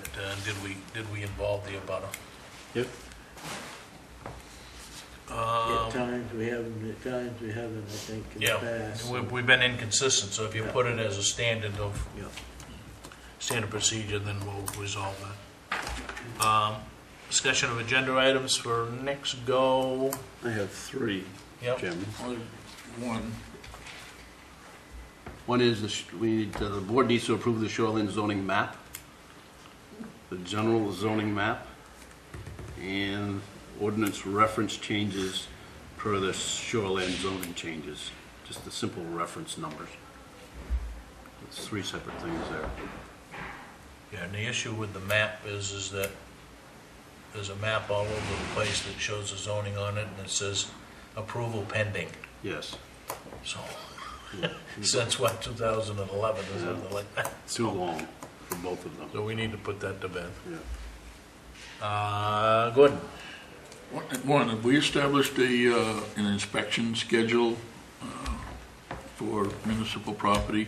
did we involve the abutter? Yep. At times we haven't, I think, in the Yeah, past. we've been inconsistent, so if you Yeah. put it as a standard of, Yeah. standard procedure, then we'll resolve that. Discussion of agenda items for next go. I have three, Yep. Chairman. Only one. One is the board needs to approve the shoreline zoning map, the general zoning map, and ordinance reference changes per the shoreline zoning changes, just the simple reference numbers. It's three separate things there. Yeah, and the issue with the map is that there's a map all over the place that shows the zoning on it, and it says approval pending. Yes. So, since what, 2011 or something like that? Too long for both of them. So we need to put that to bed. Yeah. Good. One, have we established an inspection schedule for municipal property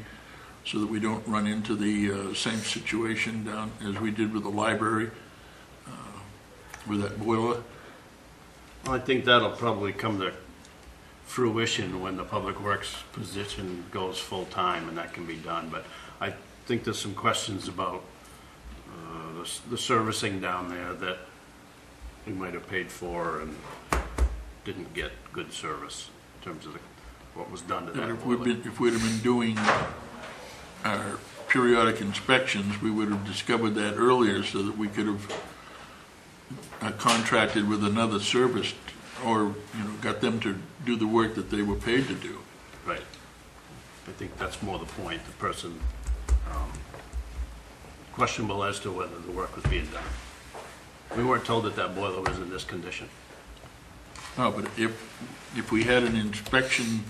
so that we don't run into the same situation down as we did with the library with that boiler? Well, I think that'll probably come to fruition when the public works position goes full-time, and that can be done. But I think there's some questions about the servicing down there that we might have paid for and didn't get good service in terms of what was done to And that if boiler. we'd have been doing our periodic inspections, we would have discovered that earlier so that we could have contracted with another service, or got them to do the work that they were paid to do. Right. I think that's more the point. The person questionable as to whether the work was being done. We weren't told that that boiler was in this condition. No, but if we had an inspection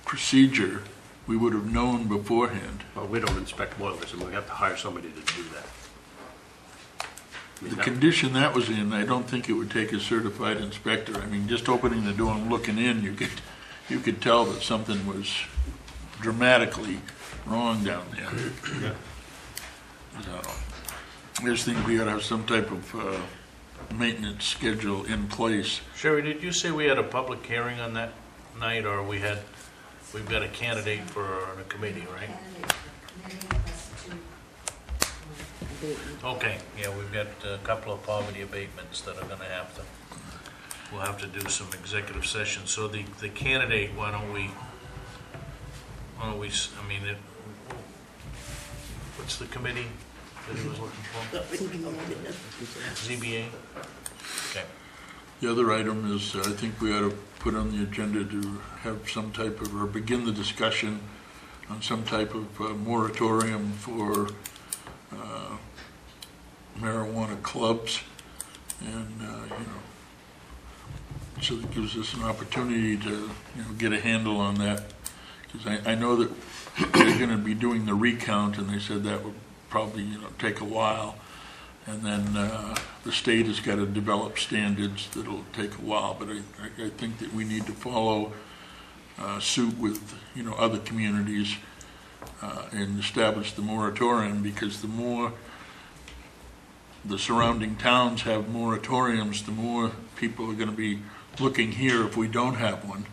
procedure, we would have known beforehand. Well, we don't inspect boilers, and we have to hire somebody to do that. I mean, The that- condition that was in, I don't think it would take a certified inspector. I mean, just opening the door and looking in, you could tell that something was dramatically wrong down there. Yeah. So, I just think we ought to have some type of maintenance schedule in place. Sherry, did you say we had a public hearing on that night, or we've got a candidate for the committee, right? Okay, yeah, we've got a couple of poverty abatements that are gonna we'll have to do some executive sessions. So the candidate, why don't we, what's the committee that he was looking for? ZBA? Okay. The other item is, I think we ought to put on the agenda to have some type of, or begin the discussion on some type of moratorium for marijuana clubs, and so that gives us an opportunity to get a handle on that, because I know that they're going to be doing the recount, and they said that would probably take a while, and then the state has got to develop standards that'll take a while, but I think that we need to follow suit with other communities and establish the moratorium, because the more the surrounding towns have moratoriums, the more people are going to be looking here if we don't have one.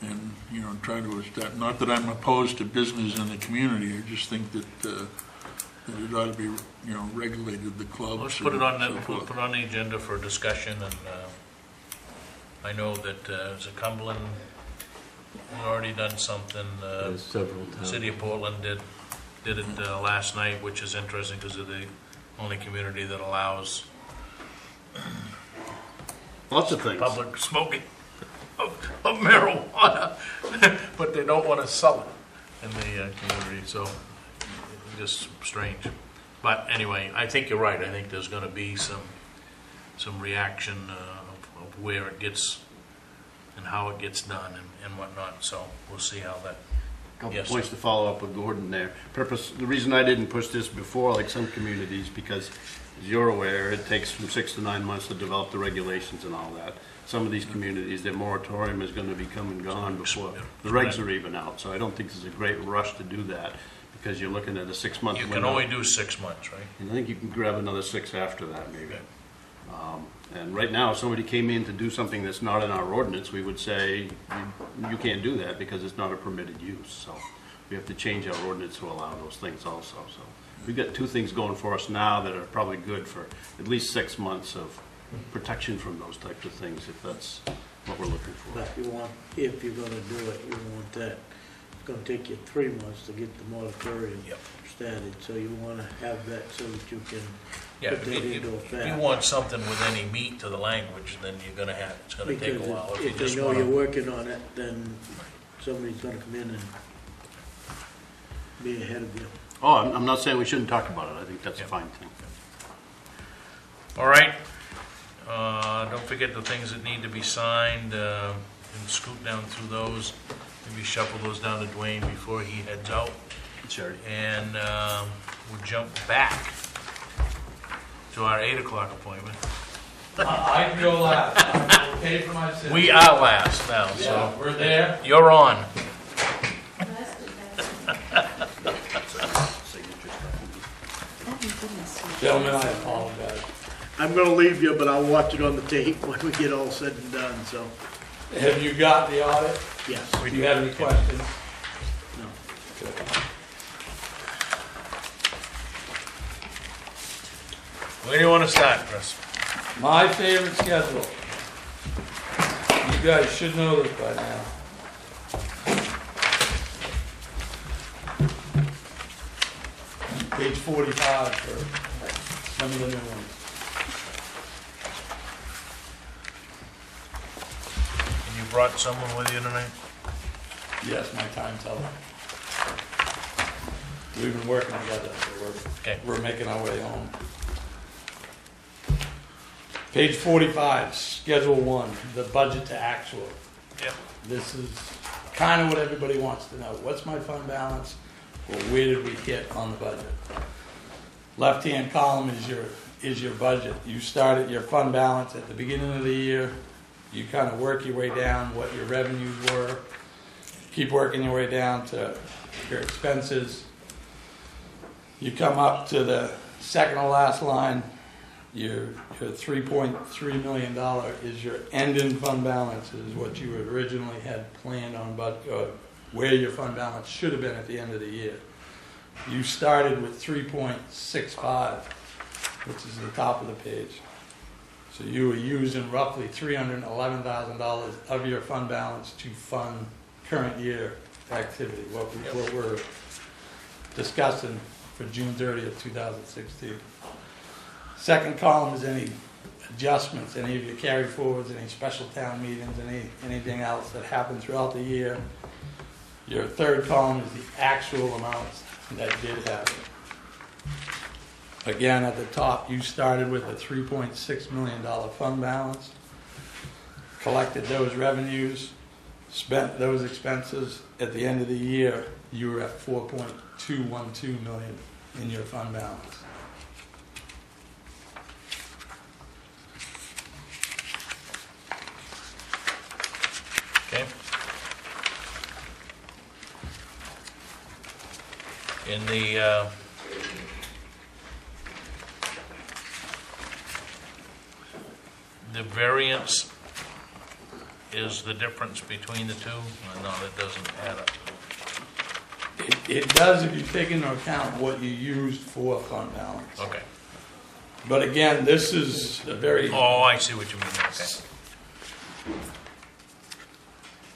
And, you know, try to establish, not that I'm opposed to business in the community, I just think that it ought to be, you know, regulated, the clubs. Let's put it on and the, so forth. put it on the agenda for discussion, and I know that, is it Cumberland, we've already done something, There's several towns. City of Portland did it last night, which is interesting because they're the only community that allows Lots of things. public smoking of marijuana, but they don't want to sell it in the community, so just strange. But anyway, I think you're right. I think there's going to be some reaction of where it gets and how it gets done and whatnot. So we'll see how that. Couple Yes, points sir. to follow up with Gordon there. The reason I didn't push this before, like some communities, because as you're aware, it takes from 6 to 9 months to develop the regulations and all that. Some of these communities, their moratorium is going to be come and gone before the regs are even out. So I don't think there's a great rush to do that, because you're looking at a 6-month You window. can only do 6 months, right? And I think you can grab another 6 after that, maybe. And right now, if somebody came in to do something that's not in our ordinance, we would say, you can't do that because it's not a permitted use. So we have to change our ordinance to allow those things also. So we've got 2 things going for us now that are probably good for at least 6 months of protection from those types of things, if that's what we're looking for. But you want, if you're gonna do it, you want that, it's gonna take you 3 months to get the moratorium Yep. started, so you wanna have that so that you can Yeah, put if that you, into if effect. you want something with any meat to the language, then you're gonna have, it's gonna take a Because while. If you if just they know wanna, you're working on it, then somebody's gonna come in and be ahead of you. Oh, I'm not saying we shouldn't talk about it. I think that's a Yeah. fine thing. all right. Don't forget the things that need to be signed, and scoot down through those. Maybe shuffle those down to Dwayne before he heads out. Sure. And we'll jump back to our 8 o'clock appointment. I can go last. I'm okay for my sins. We are last now, Yeah, so we're there. you're on. Gentlemen, I apologize. I'm gonna leave you, but I'll watch it on the tape when we get all said and done, so, Have you got the audit? yes. Do you have any questions? No. Where do you want to start, Chris? My favorite schedule. You guys should know this by now. Page 45 for some of the new ones. And you brought someone with you tonight? Yes, my time teller. We've been working together, so Okay. we're making our way home. Page 45, Schedule 1, the budget to actual. Yep. This is kind of what everybody wants to know. What's my fund balance, or where did we hit on the budget? Left-hand column is your budget. You start at your fund balance at the beginning of the year. You kind of work your way down what your revenues were. Keep working your way down to your expenses. You come up to the second to last line. Your $3.3 million is your ending fund balance, is what you originally had planned on, but where your fund balance should have been at the end of the year. You started with 3.65, which is the top of the page. So you were using roughly $311,000 of your fund balance to fund current year activity, what we're discussing for June 30th, 2016. Second column is any adjustments, any of your carry forwards, any special town meetings, anything else that happened throughout the year. Your third column is the actual amounts that did happen. Again, at the top, you started with a $3.6 million fund balance, collected those revenues, spent those expenses. At the end of the year, you were at $4.212 million in your fund balance. Okay. In the variance is the difference between the two? No, that doesn't add up. It does if you take into account what you used for fund balance. Okay. But again, this is a very, Oh, I see what you mean, okay.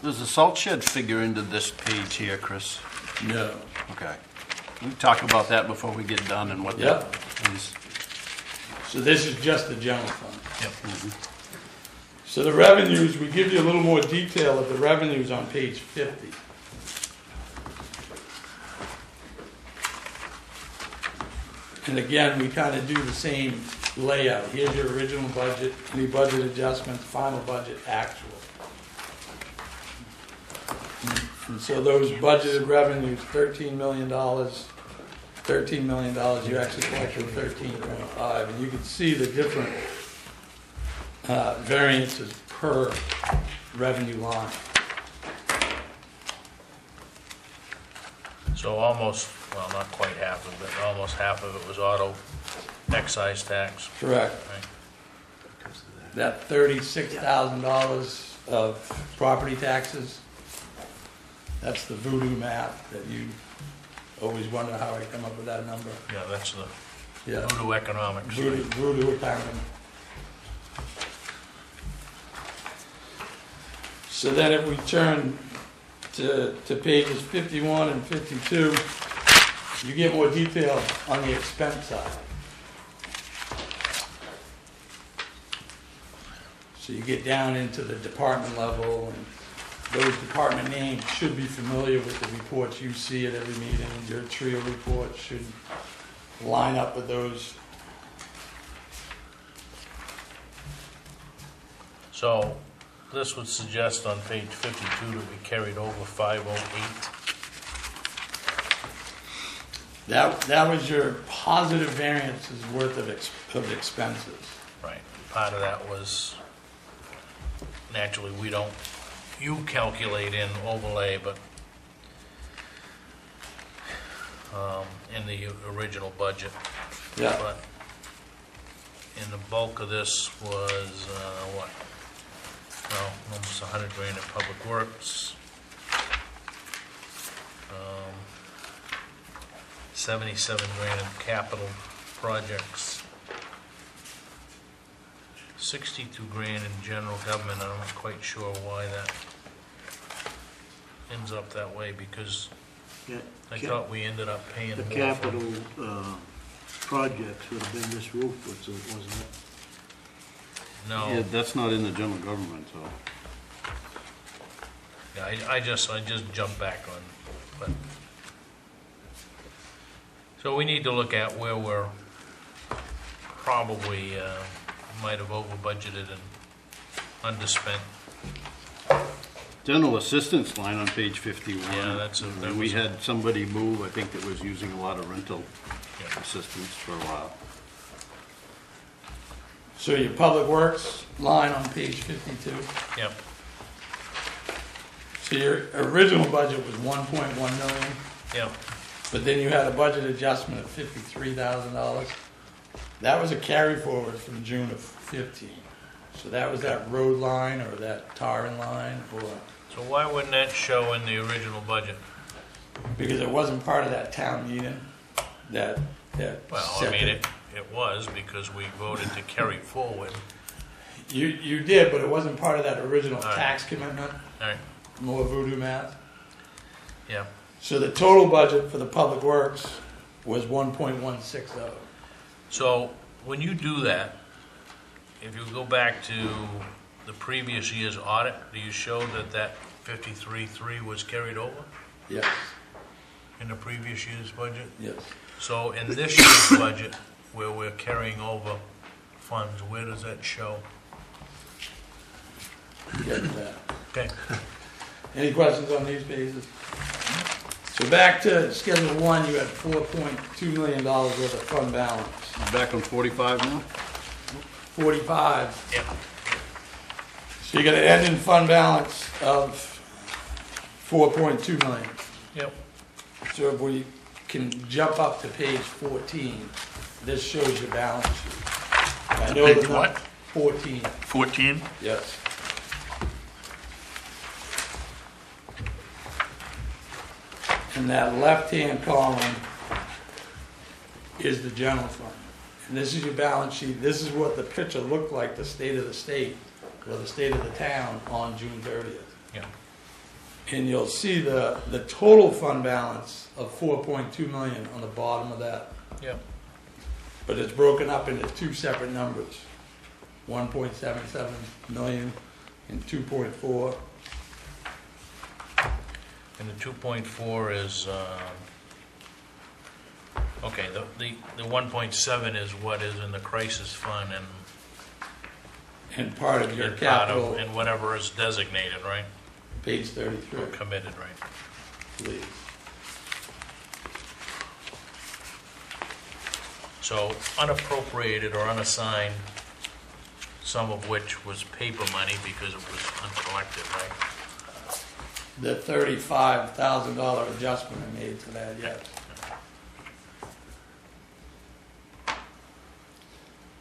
Does the salt shed figure into this page here, Chris? no. Okay. We can talk about that before we get done and what Yep. that is. So this is just the general fund. Yep. So the revenues, we give you a little more detail of the revenues on page 50. And again, we kind of do the same layout. Here's your original budget, any budget adjustments, final budget, actual. And so those budgeted revenues, $13 million, you actually collected 13.5, and you can see the different variances per revenue line. So almost, well, not quite half of it, almost half of it was auto excise tax. Correct. Right. That $36,000 of property taxes, that's the voodoo math that you always wonder how I come up with that number. Yeah, that's the Yeah, voodoo economics. voodoo accounting. So then if we turn to pages 51 and 52, you get more detail on the expense side. So you get down into the department level, and those department names should be familiar with the reports you see at every meeting. Your trio report should line up with those. So this would suggest on page 52 that we carried over 508. That was your positive variances worth of expenses. Right. Part of that was, naturally, we don't, you calculate in overlay, but in the original budget. Yeah. But in the bulk of this was, what? Well, almost 100 grand in public works. 77 grand in capital projects. 62 grand in general government. I'm not quite sure why that ends up that way, because Yeah, I thought we ended up paying the more for. capital projects would have been this roof, wasn't it? No. Yeah, that's not in the general government, so. Yeah, I just jumped back on, but. So we need to look at where we're probably, might have over budgeted and underspent. General assistance line on page 51. Yeah, that We was- had somebody move, I think, that was using a lot of rental Yeah. assistance for a while. So your public works line on page 52. Yep, So your original budget was 1.1 million, yep, but then you had a budget adjustment of $53,000. That was a carry forward from June of 15. So that was that road line or that tarring line, or so why wouldn't that show in the original budget? because it wasn't part of that town meeting that Well, I set mean, it. it was because we voted to carry forward. You did, but it wasn't part of that original All right. tax commitment, All right, more voodoo math. yeah, So the total budget for the public works was 1.160. so when you do that, if you go back to the previous year's audit, do you show that 53.3 was carried over Yes, in the previous year's budget? yes. So in this year's budget, where we're carrying over funds, where does that show? You got that. Okay, Any questions on these pages? So back to Schedule 1, you had $4.2 million worth of fund balance. Back on 45 now? 45. yeah, So you got an ending fund balance of $4.2 million. yep, So if we can jump up to page 14. This shows your balance sheet. I know Page the what? 14, 14? yes. And that left-hand column is the general fund. And this is your balance sheet. This is what the picture looked like, the state of the state, or the state of the town on June 30th. Yeah. And you'll see the total fund balance of 4.2 million on the bottom of that. Yeah. But it's broken up into two separate numbers, 1.77 million and 2.4. And the 2.4 is, okay, the 1.7 is what is in the crisis fund And part of your and part capital, of, and whatever is designated, right? page 33, Or committed, right? please. So unappropriated or unassigned, some of which was paper money because it was uncollected, right? The $35,000 adjustment I made to that, yes.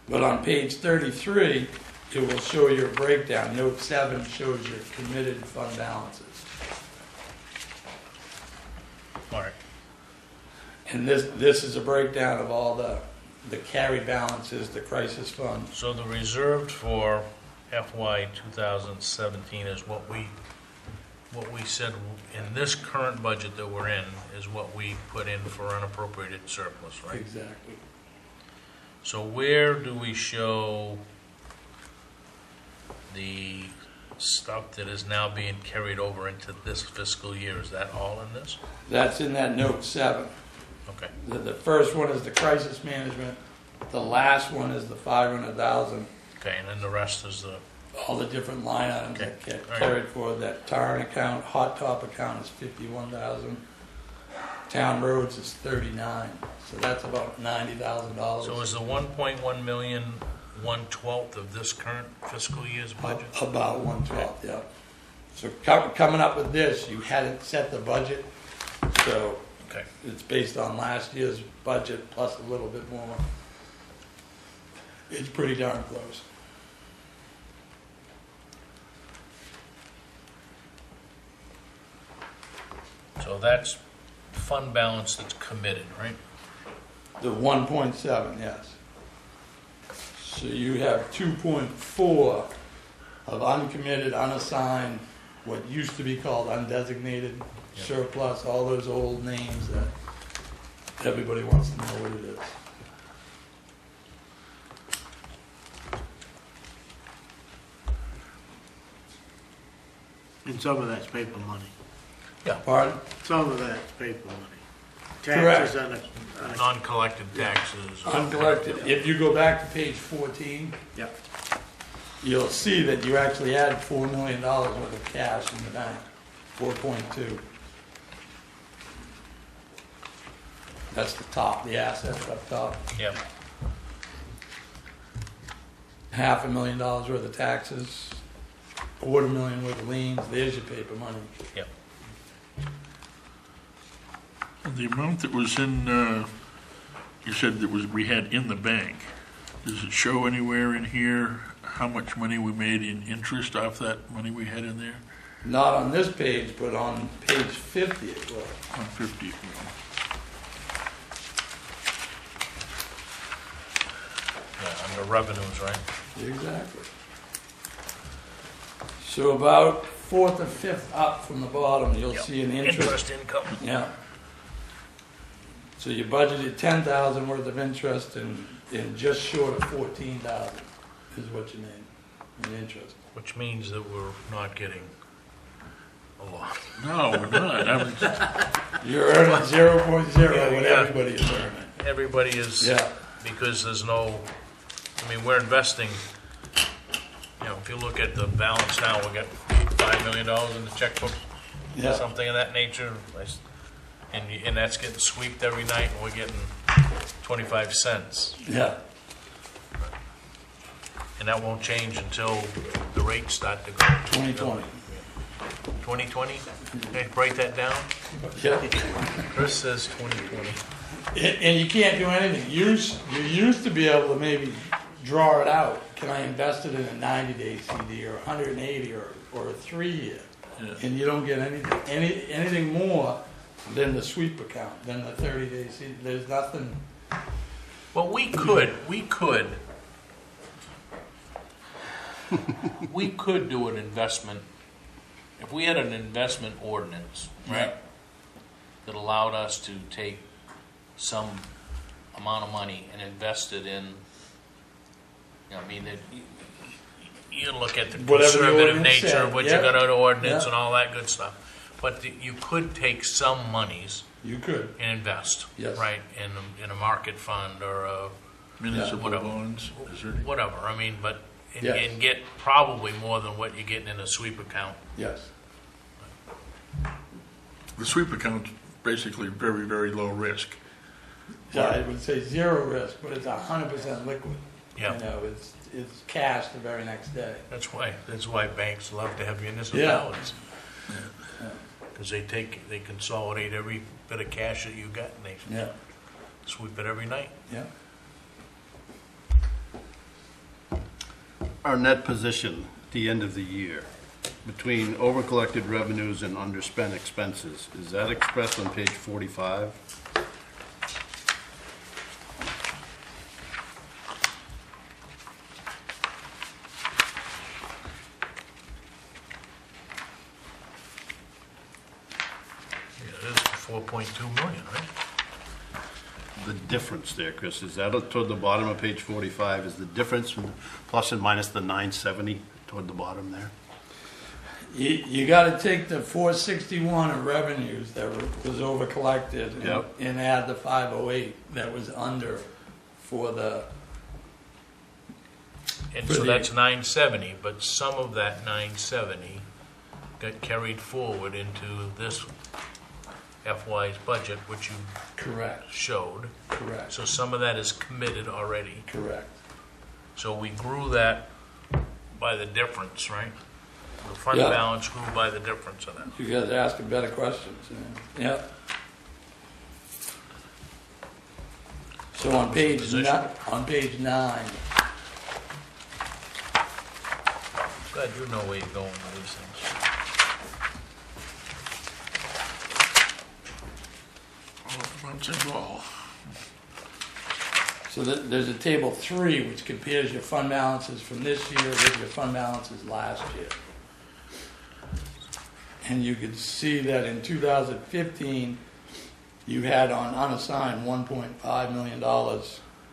But on page 33, it will show your breakdown. Note 7 shows your committed fund balances. All right. And this is a breakdown of all the carry balances, the crisis fund. So the reserved for FY 2017 is what we said in this current budget that we're in is what we put in for unappropriated surplus, right? Exactly. So where do we show the stuff that is now being carried over into this fiscal year? Is that all in this? That's in that note 7. Okay. The first one is the crisis management. The last one is the 500,000. Okay, and then the rest is the, All the different line items Okay. that get All right. carried for that tarn account, hot top account is 51,000. Town roads is 39. So that's about $90,000. so is the 1.1 million 1/12 of this current fiscal year's budget? About 1/12, yeah. So coming up with this, you hadn't set the budget, so Okay. it's based on last year's budget plus a little bit more. It's pretty darn close. So that's fund balance that's committed, right? The 1.7, yes. So you have 2.4 of uncommitted, unassigned, what used to be called undesignated, Yep. surplus, all those old names that everybody wants to know what it is. And some of that's paper money. Pardon? Some of that's paper money. Correct. Taxes on a, Non-collected taxes. Uncollected. If you go back to page 14, Yep. you'll see that you actually had $4 million worth of cash in the bank, 4.2. That's the top, the assets up top. Yep. $500,000 worth of taxes, $250,000 worth of liens. There's your paper money. Yep. The amount that was in, you said that we had in the bank, does it show anywhere in here how much money we made in interest off that money we had in there? Not on this page, but on page 50 it will. On 50. Yeah, under revenues, right? Exactly. So about 4th or 5th up from the bottom, you'll Yep. see an interest. Interest income. Yeah. So you budgeted 10,000 worth of interest and just short of 14,000 is what you need in interest. Which means that we're not getting a lot. No, we're not. I was, You're earning 0.0 Yeah, what yeah. everybody is earning. Everybody is, Yeah. because there's no, I mean, we're investing, you know, if you look at the balance now, we got $5 million in the checkbook, Yeah. something of that nature. And that's getting sweeped every night, and we're getting 25 cents. Yeah. And that won't change until the rates start to go. 2020. 2020? Okay, write that down. Yeah. Chris says 2020. And you can't do anything. You used to be able to maybe draw it out. Can I invest it in a 90-day CD or 180 or a 3-year? Yeah. And you don't get anything more than the sweep account, than the 30-day CD. There's nothing. Well, we could do an investment, if we had an investment ordinance, right? That allowed us to take some amount of money and invest it in, I mean, you look at the Whatever the conservative ordinance nature said, of what yeah. you got out of ordinance Yeah. and all that good stuff. But you could take some monies You could. and invest, Yes. right, in a market fund or a Municipal whatever. bonds, is there? whatever. I mean, but Yes. and get probably more than what you're getting in a sweep account. Yes. The sweep account's basically very, very low risk. So I would say zero risk, but it's 100% liquid. Yeah, You know, it's cash the very next day. that's why banks love to have municipalities because they consolidate every bit of cash that you got and they Yeah. sweep it every night. Yeah. Our net position at the end of the year, between over-collected revenues and underspent expenses, is that expressed on page 45? Yeah, it is 4.2 million, right? The difference there, Chris, is that toward the bottom of page 45, is the difference from plus and minus the 970 toward the bottom there? You got to take the 461 of revenues that was over collected Yep. and add the 508 that was under for the. And For so the- that's 970, but some of that 970 got carried forward into this FY's budget, which you Correct. showed. Correct. So some of that is committed already. Correct. So we grew that by the difference, right? The fund Yeah. balance grew by the difference of that. You guys are asking better questions. Yeah. So on page Position. on page 9, Glad you know where you're going with these things. What's involved? so there's a table 3 which compares your fund balances from this year with your fund balances last year. And you can see that in 2015, you had on unassigned $1.5 million,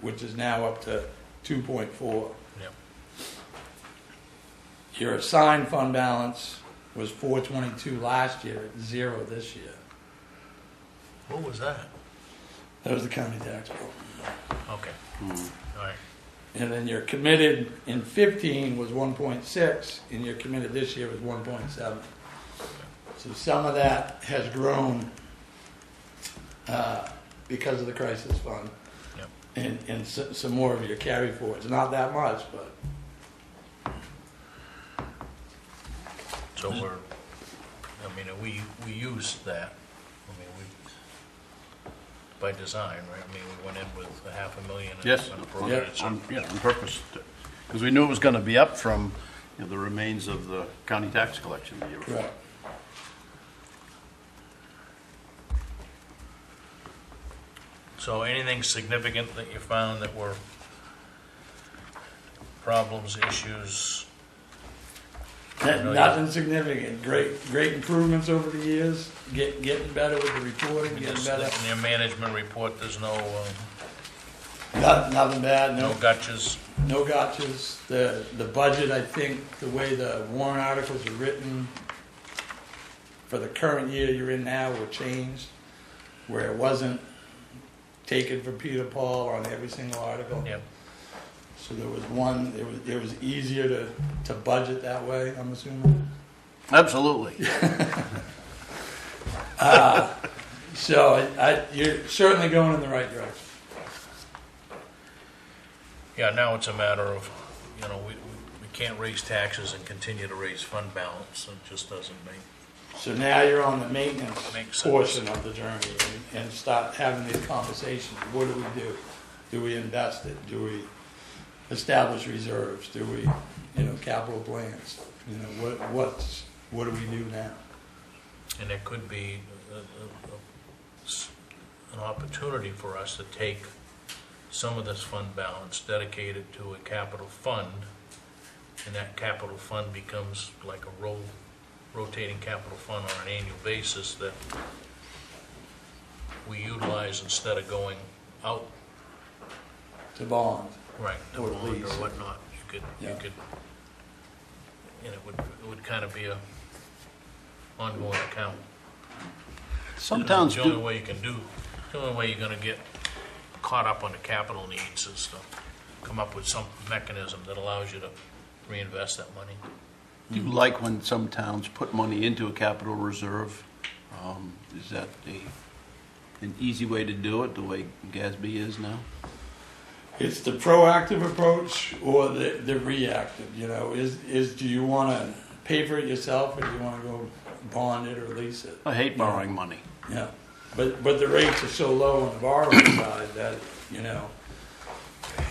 which is now up to 2.4. Yep. Your assigned fund balance was 422 last year, at 0 this year. What was that? That was the county tax bill. Okay. All right. And then your committed in 15 was 1.6, and your committed this year was 1.7. So some of that has grown because of the crisis fund. Yep. And some more of your carry forwards. Not that much, but So we use that. I mean, by design, right? I mean, we went in with $500,000 Yes. and appropriated some. On purpose, because we knew it was going to be up from the remains of the county tax collection the year before. correct. So anything significant that you found that were problems, issues? Nothing significant. Great improvements over the years. Getting better with the reporting. Getting Just better. in your management report, there's no Nothing bad. no gotchas. No gotchas. The budget, I think, the way the warrant articles are written for the current year you're in now were changed, where it wasn't taken from Peter Paul on every single article. Yep. So there was one. It was easier to budget that way. I'm assuming. Absolutely. So you're certainly going in the right direction. Yeah, now it's a matter of, we can't raise taxes and continue to raise fund balance. It just doesn't make So now you're on the maintenance Makes sense. portion of the journey and start having these conversations. What do we do? Do we invest it? Do we establish reserves? Do we, capital plans? What do we do now? And it could be an opportunity for us to take some of this fund balance, dedicate it to a capital fund, and that capital fund becomes like a rotating capital fund on an annual basis that we utilize instead of going out. To bond. Right, to Or bond or lease. whatnot. You Yeah. could, and it would kind of be a ongoing account. Some towns The only do, way you can do, the only way you're gonna get caught up on the capital needs is to come up with some mechanism that allows you to reinvest that money. do you like when some towns put money into a capital reserve? Is that an easy way to do it, the way GASB is now? It's the proactive approach or the reactive, do you want to pay for it yourself or do you want to go bond it or lease it? I hate borrowing money. Yeah, but the rates are so low on the borrowing side that,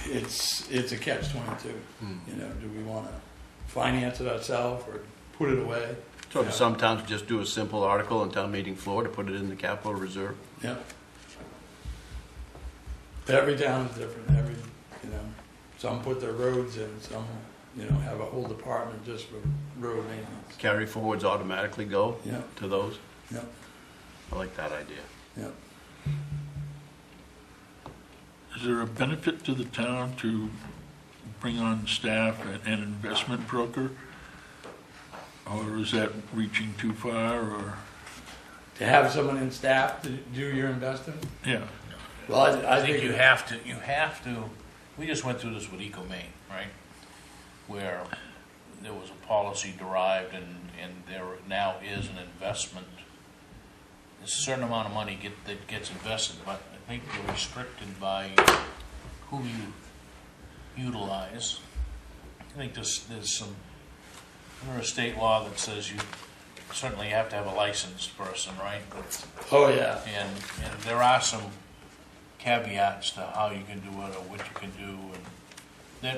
it's a catch-22. Do we want to finance it ourselves or put it away? So do some towns just do a simple article on town meeting floor to put it in the capital reserve? Yeah. Every town is different, some put their roads in, some, have a whole department just for road maintenance. Carry forwards automatically go Yeah, to those? yeah, I like that idea. yeah. Is there a benefit to the town to bring on staff and an investment broker? Or is that reaching too far, or? To have someone in staff to do your investing? Yeah. Well, I think you have to, we just went through this with ecomaine, right? Where there was a policy derived and there now is an investment. There's a certain amount of money that gets invested, but I think you're restricted by who you utilize. I think there's under a state law that says you certainly have to have a licensed person, right? Oh, yeah. And there are some caveats to how you can do it or what you can do,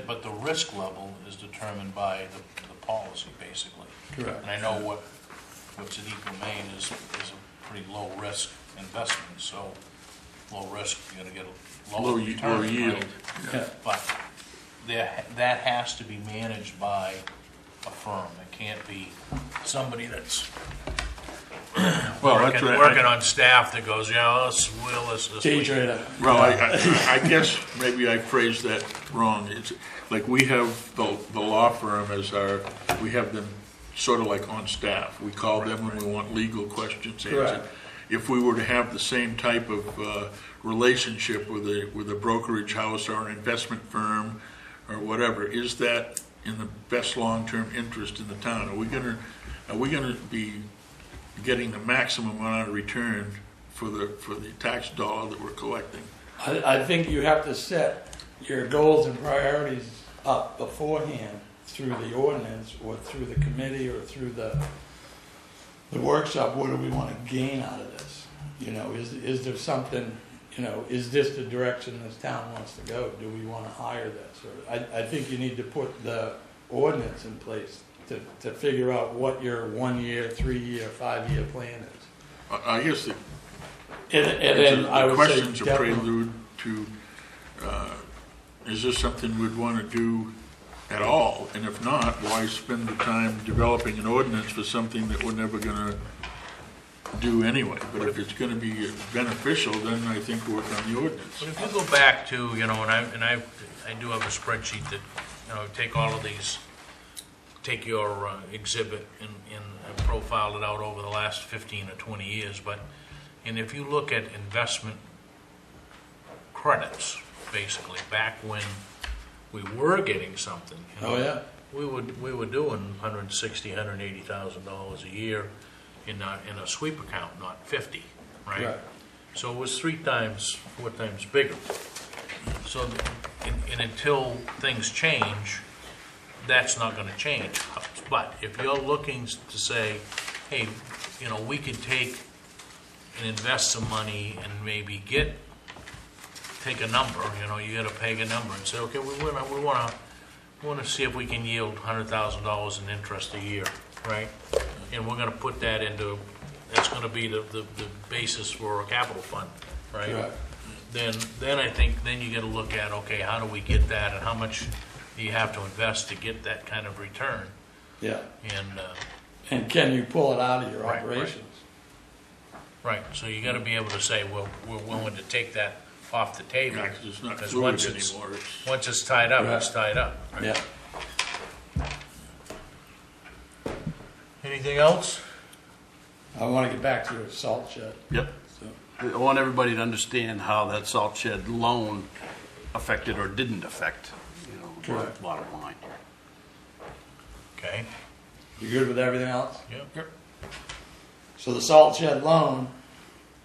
but the risk level is determined by the policy, basically. Correct. And I know what's at ecomaine is a pretty low risk investment, so low risk, you're gonna get a lower return. Low yield. Right? Yeah. But that has to be managed by a firm. It can't be somebody that's working on staff that goes, let's will this Day week. trader. Well, I guess maybe I phrased that wrong. It's like we have the law firm as we have them sort of like on staff. We call them when we want legal questions answered. Correct. If we were to have the same type of relationship with a brokerage house or an investment firm or whatever, is that in the best long-term interest in the town? Are we gonna be getting the maximum amount of return for the tax dollar that we're collecting? I think you have to set your goals and priorities up beforehand through the ordinance or through the committee or through the workshop. What do we want to gain out of this? Is there something, is this the direction this town wants to go? Do we want to hire this? Or I think you need to put the ordinance in place to figure out what your 1 year, 3 year, 5 year plan is. I guess And then I the would question's say a definitely- prelude to, is this something we'd want to do at all? And if not, why spend the time developing an ordinance for something that we're never going to do anyway? But if it's going to be beneficial, then I think work on the ordinance. But if you go back to, and I do have a spreadsheet that, take all of these, take your exhibit and profile it out over the last 15 or 20 years, and if you look at investment credits, basically, back when we were getting something, Oh, yeah. we were doing $160,000, $180,000 a year in a sweep account, not 50, right? Right. So it was 3 times, 4 times bigger. So, and until things change, that's not going to change. But if you're looking to say, hey, you know, we could take and invest some money and maybe take a number, you know, you gotta peg a number and say, okay, we wanna see if we can yield $100,000 in interest a year, right? And we're gonna put that into, that's gonna be the basis for a capital fund, right? Right. Then I think, then you gotta look at, okay, how do we get that and how much do you have to invest to get that kind of return? Yeah. And, can you pull it out of your Right, operations? right, so you gotta be able to say, well, we're willing to take that off the table. Yeah, 'cause it's not 'Cause fluid once it's- anymore. Once it's tied up, it's tied up. right? Yeah. Anything else? I want to get back to your salt shed. Yep. I want everybody to understand how that salt shed loan affected or didn't affect, you know, Correct. bottom line. Okay. You good with everything else? Yep. So the salt shed loan,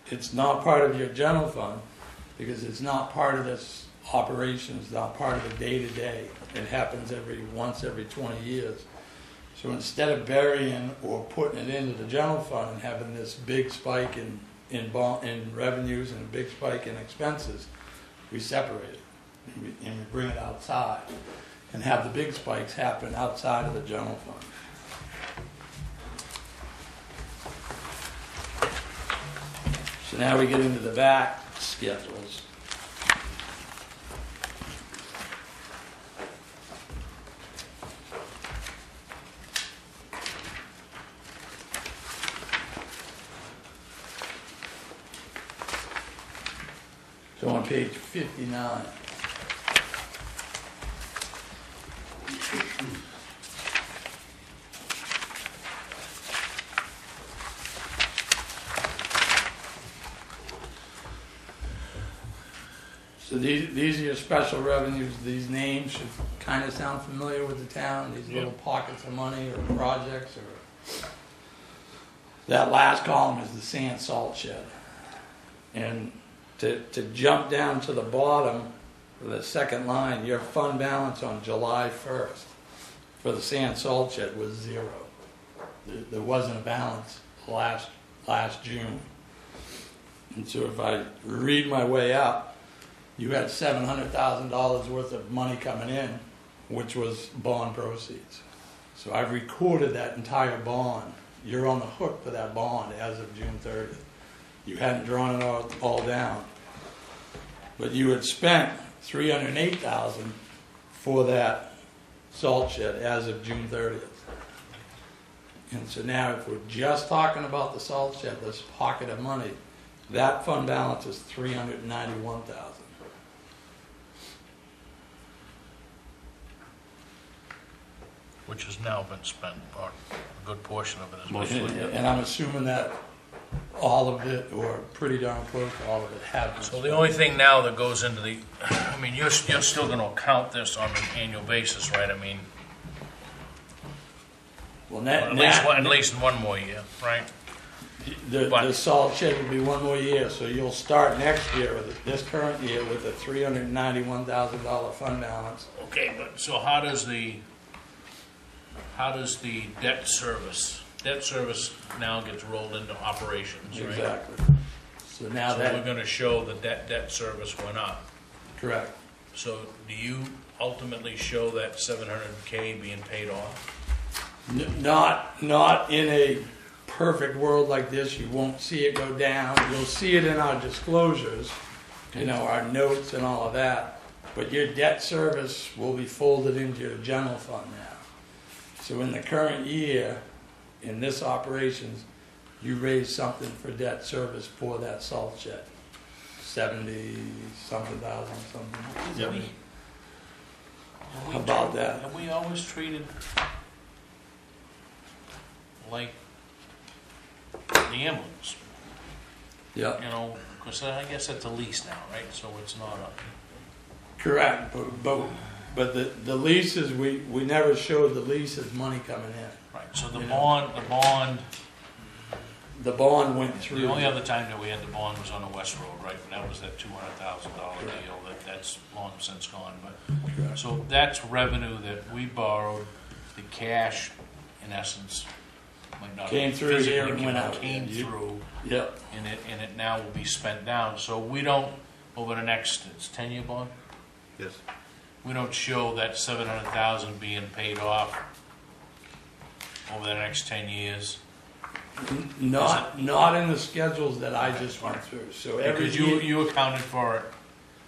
it's not part of your general fund because it's not part of this operation, it's not part of the day-to-day. It happens once every 20 years. So instead of burying or putting it into the general fund and having this big spike in revenues and a big spike in expenses, we separate it and we bring it outside and have the big spikes happen outside of the general fund. So now we get into the back schedules. So on page 59. So these are your special revenues. These names should kind of sound familiar with the town. These little pockets of money or projects or. That last column is the sand salt shed. And to jump down to the bottom of the second line, your fund balance on July 1st for the sand salt shed was 0. There wasn't a balance last June. And so if I read my way up, you had $700,000 worth of money coming in, which was bond proceeds. So I've recorded that entire bond. You're on the hook for that bond as of June 30th. You hadn't drawn it all down. But you had spent $308,000 for that salt shed as of June 30th. And so now if we're just talking about the salt shed, this pocket of money, that fund balance is $391,000. Which has now been spent, or a good portion of it is mostly. And I'm assuming that all of it, or pretty darn close to all of it, have been So the only thing now that goes into the, I mean, you're still gonna account this on an annual basis, right? I mean, well, at least one more year, right? the salt shed will be one more year, so you'll start next year, this current year, with a $391,000 fund balance. Okay, but so how does the debt service now gets rolled into operations, right? Exactly. So now So we're gonna show that debt service went up. correct. So do you ultimately show that $700K being paid off? Not in a perfect world like this. You won't see it go down. You'll see it in our disclosures, our notes and all of that. But your debt service will be folded into your general fund now. So in the current year, in this operations, you raised something for debt service for that salt shed. 70-something thousand, something. Yep. How about that? Have we always treated like the ambulance? Yeah. Because I guess it's a lease now, right? So it's not a... Correct, but the leases, we never showed the lease as money coming in. Right, so the You bond, The bond went through. the only other time that we had the bond was on the West Road, right? And that was that $200,000 deal, that's long since gone, but... Correct. So that's revenue that we borrowed, the cash, in essence, might not Came have through here physically and went out. came through, Yep. and it now will be spent down. So we don't, over the next, it's 10-year bond? Yes. We don't show that 700,000 being paid off over the next 10 years. Not in the schedules that I just went through. So every Because year, you accounted for it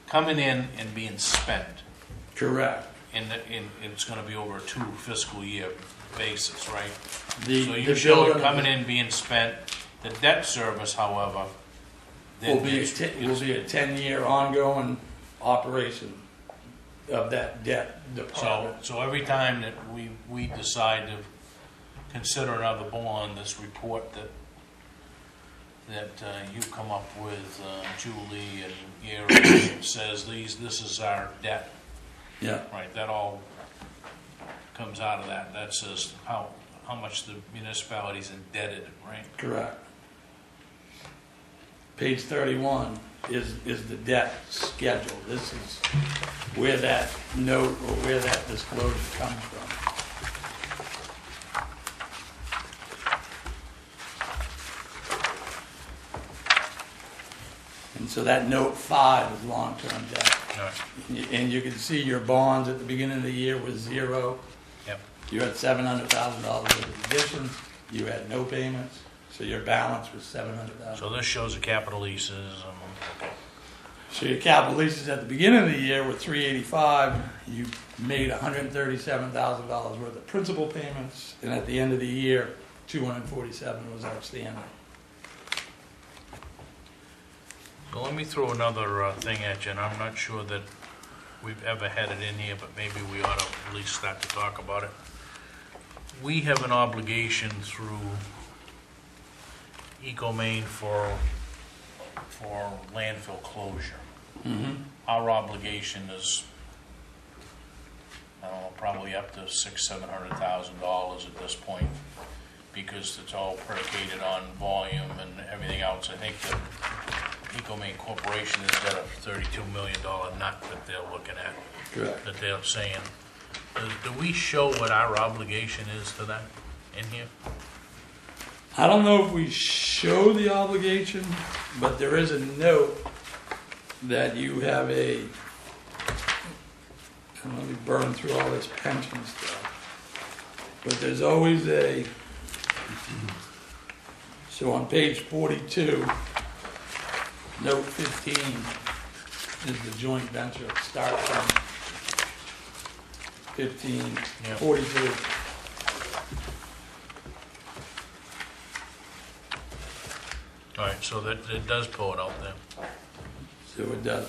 coming in and being spent. correct. And it's gonna be over a 2 fiscal year basis, right? The, So the you show it building coming in, being spent. The debt service, however, will then be it's- a 10-year ongoing operation of that debt department. So every time that we decide to consider another bond, this report that you come up with, Julie and Gary, says this is our debt, Yeah. right? That all comes out of that. That says how much the municipality's indebted, right? Correct. Page 31 is the debt schedule. This is where that note or where that disclosure comes from. And so that note 5 is long-term debt. All right. And you can see your bonds at the beginning of the year was 0. Yep. You had $700,000 worth of additions. You had no payments, so your balance was $700,000. So this shows the capital leases. So your capital leases at the beginning of the year were $385. You made $137,000 worth of principal payments, and at the end of the year, $247 was outstanding. So let me throw another thing at you, and I'm not sure that we've ever had it in here, but maybe we ought to at least start to talk about it. We have an obligation through ecomaine for landfill closure. Mm-hmm. Our obligation is, I don't know, probably up to $600,000-700,000 at this point, because it's all predicated on volume and everything else. I think the ecomaine Corporation has got a $32 million nut that they're looking at, Correct. that they're saying. Do we show what our obligation is to that in here? I don't know if we show the obligation, but there is a note that you have and let me burn through all this pension stuff. But there's always so on page 42, note 15 is the joint venture. It starts from 42. All right, so that it does pull it out there. So it does.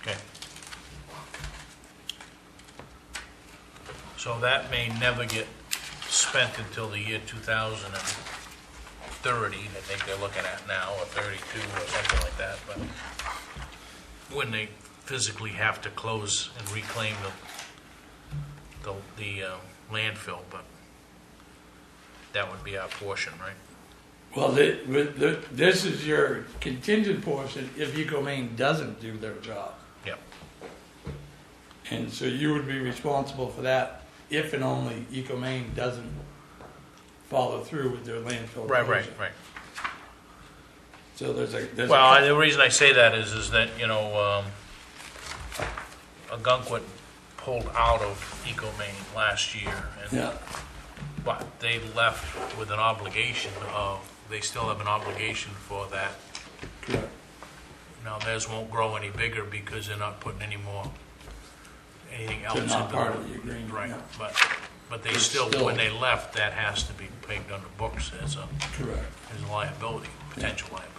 Okay. So that may never get spent until the year 2030, I think they're looking at now, or 32 or something like that, but when they physically have to close and reclaim the landfill, but that would be our portion, right? Well, this is your contingent portion if ecomaine doesn't do their job. Yep. And so you would be responsible for that if and only ecomaine doesn't follow through with their landfill. Right. So there's a The reason I say that is that, Algonquin pulled out of ecomaine last year, but they left with an obligation they still have an obligation for that. Correct. Now theirs won't grow any bigger because they're not putting anything else They're not into part it. of the agreement. Right, yeah. but they still, when they left, that has to be pegged on the books as a Correct. liability, potential liability.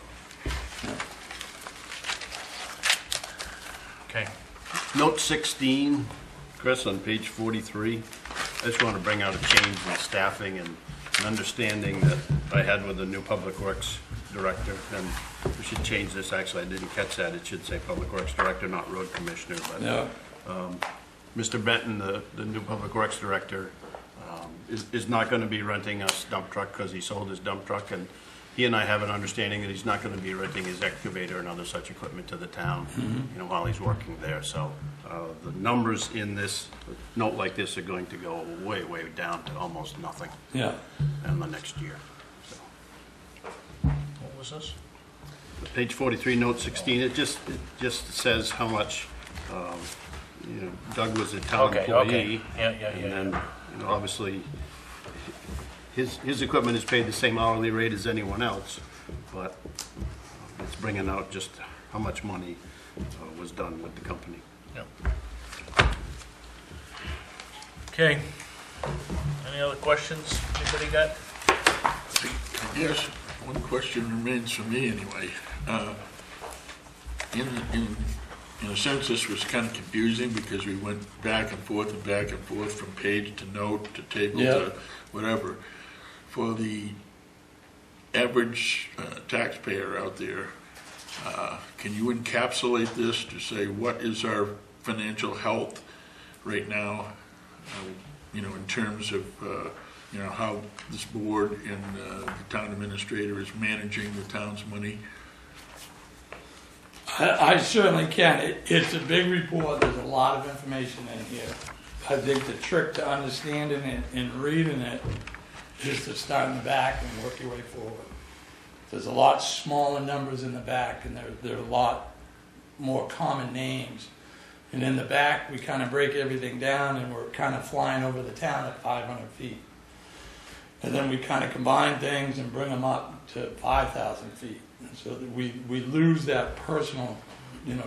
Okay. Note 16, Chris, on page 43. I just want to bring out a change in staffing and an understanding that I had with the new Public Works Director. And we should change this, actually, I didn't catch that. It should say Public Works Director, not Road Commissioner. But No. Mr. Benton, the new Public Works Director, is not going to be renting us dump truck because he sold his dump truck. And he and I have an understanding that he's not going to be renting his excavator and other such equipment to the town, while he's working there. So the numbers in this note like this are going to go way, way down to almost nothing Yeah. in the next year. So, What was this? page 43, note 16, it just says how much Doug was a town employee. Yeah. And then, obviously, his equipment is paid the same hourly rate as anyone else, but it's bringing out just how much money was done with the company. Yep. Okay. Any other questions anybody got? Yes, one question remains for me anyway. In a sense, this was kind of confusing because we went back and forth from page to note to table to whatever. For the average taxpayer out there, can you encapsulate this to say what is our financial health right now, in terms of how this board and the town administrator is managing the town's money? I certainly can. It's a big report. There's a lot of information in here. I think the trick to understanding it and reading it is to start in the back and work your way forward. There's a lot smaller numbers in the back, and there are a lot more common names. And in the back, we kind of break everything down, and we're kind of flying over the town at 500 feet. And then we kind of combine things and bring them up to 5,000 feet. And so that we lose that personal,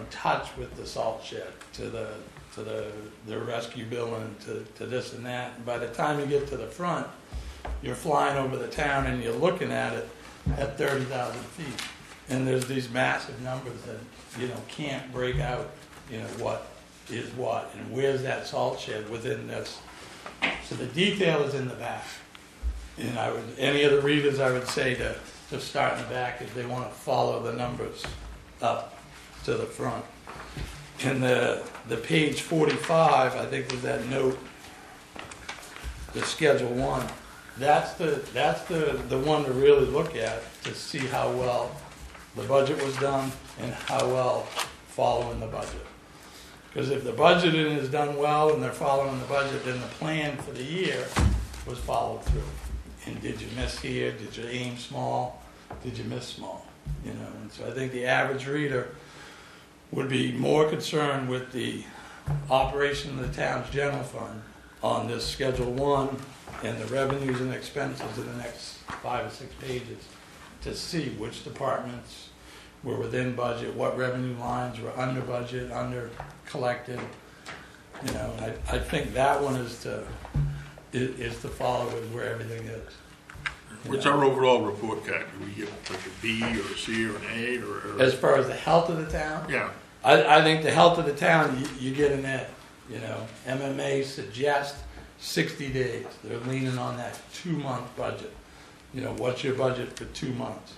touch with the salt shed, to the rescue building, to this and that. And by the time you get to the front, you're flying over the town and you're looking at it at 30,000 feet. And there's these massive numbers that, can't break out, what is what and where's that salt shed within this. So the detail is in the back. And any of the readers, I would say to start in the back if they want to follow the numbers up to the front. And the page 45, I think was that note, the Schedule 1. That's the one to really look at to see how well the budget was done and how well following the budget. Because if the budgeting is done well and they're following the budget, then the plan for the year was followed through. And did you miss here? Did you aim small? Did you miss small? And so I think the average reader would be more concerned with the operation of the town's general fund on this Schedule 1 and the revenues and expenses in the next 5 or 6 pages to see which departments were within budget, what revenue lines were under budget, under collected. I think that one is to follow with where everything is. What's our overall report card? Do we get like a B or a C or an A or? As far as the health of the town? Yeah. I think the health of the town, you get an A. MMA suggests 60 days. They're leaning on that 2-month budget. What's your budget for 2 months?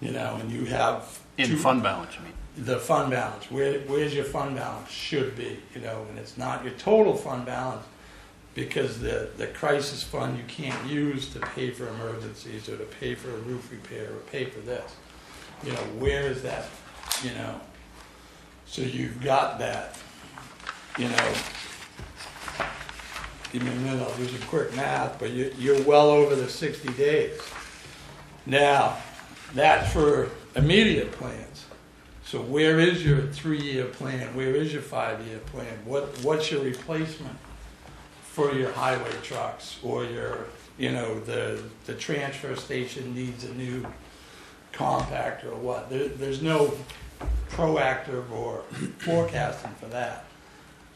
And you have... In fund balance, you mean? The fund balance. Where's your fund balance? Should be, and it's not your total fund balance, because the crisis fund you can't use to pay for emergencies or to pay for a roof repair or pay for this. Where is that? So you've got that. Give me a minute, I'll do some quick math, but you're well over the 60 days. Now, that's for immediate plans. So where is your 3-year plan? Where is your 5-year plan? What's your replacement for your highway trucks, or your, the transfer station needs a new compactor or what? There's no proactive or forecasting for that.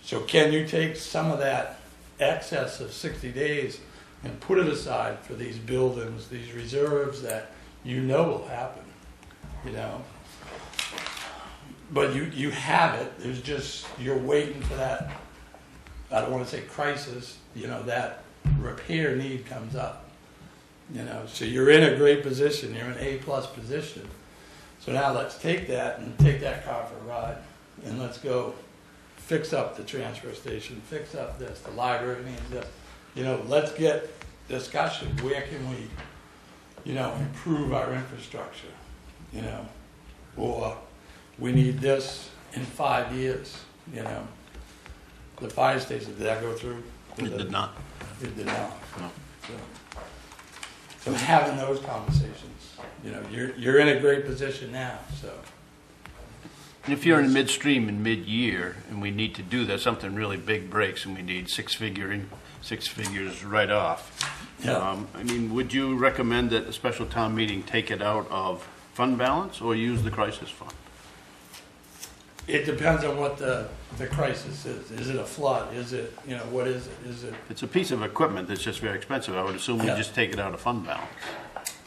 So can you take some of that excess of 60 days and put it aside for these buildings, these reserves that will happen, But you have it. There's just, you're waiting for that, I don't want to say crisis, that repair need comes up. So you're in a great position. You're in an A+ position. So now let's take that and take that car for a ride, and let's go fix up the transfer station, fix up this, the library needs this. Let's get discussion. Where can we improve our infrastructure, or we need this in 5 years, The fire station, did that go through? It did not. It did not. No. So having those conversations, you're in a great position now, so. And if you're in midstream and mid-year, and we need to do that, something really big breaks, and we need six figures right off. Yeah. Would you recommend that a special town meeting take it out of fund balance or use the crisis fund? It depends on what the crisis is. Is it a flood? Is it, what is it? Is it? It's a piece of equipment that's just very expensive. I would assume we Yeah. just take it out of fund balance.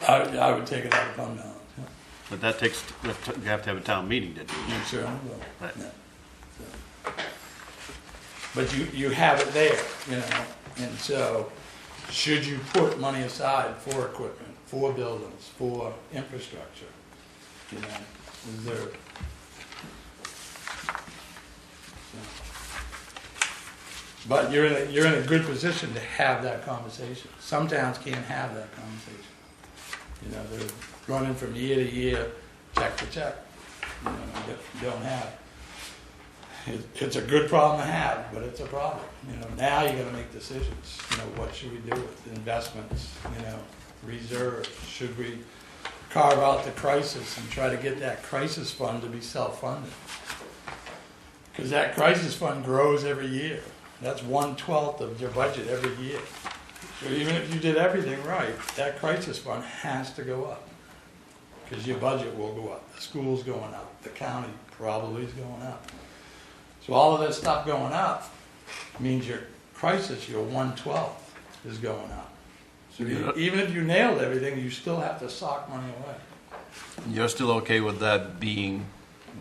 I would take it out of fund balance. Yeah. But that takes, you have to have a town meeting to do You it. sure will. Right. Yeah. But you have it there, and so should you put money aside for equipment, for buildings, for infrastructure, is there? But you're in a good position to have that conversation. Some towns can't have that conversation. They're running from year to year, check to check. Don't have. It's a good problem to have, but it's a problem. Now you got to make decisions. What should we do with investments? Reserves. Should we carve out the crisis and try to get that crisis fund to be self-funded? Because that crisis fund grows every year. That's 1/12 of your budget every year. So even if you did everything right, that crisis fund has to go up. Because your budget will go up. The school's going up. The county probably is going up. So all of that stuff going up means your crisis, your 1/12, is going up. So even if you nailed everything, you still have to sock money away. You're still okay with that being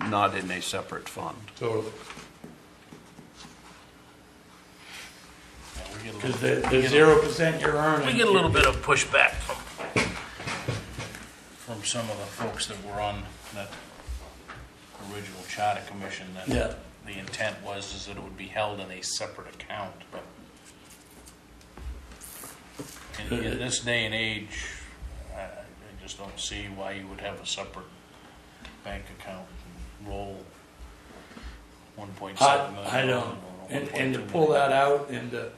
not in a separate fund? Totally. We get a Because little- the 0% you're earning. We get a little bit of pushback from some of the folks that were on that original charter commission, that Yeah. the intent was that it would be held in a separate account, but in this day and age, I just don't see why you would have a separate bank account and roll 1.7 million. I don't. And to pull that out and to.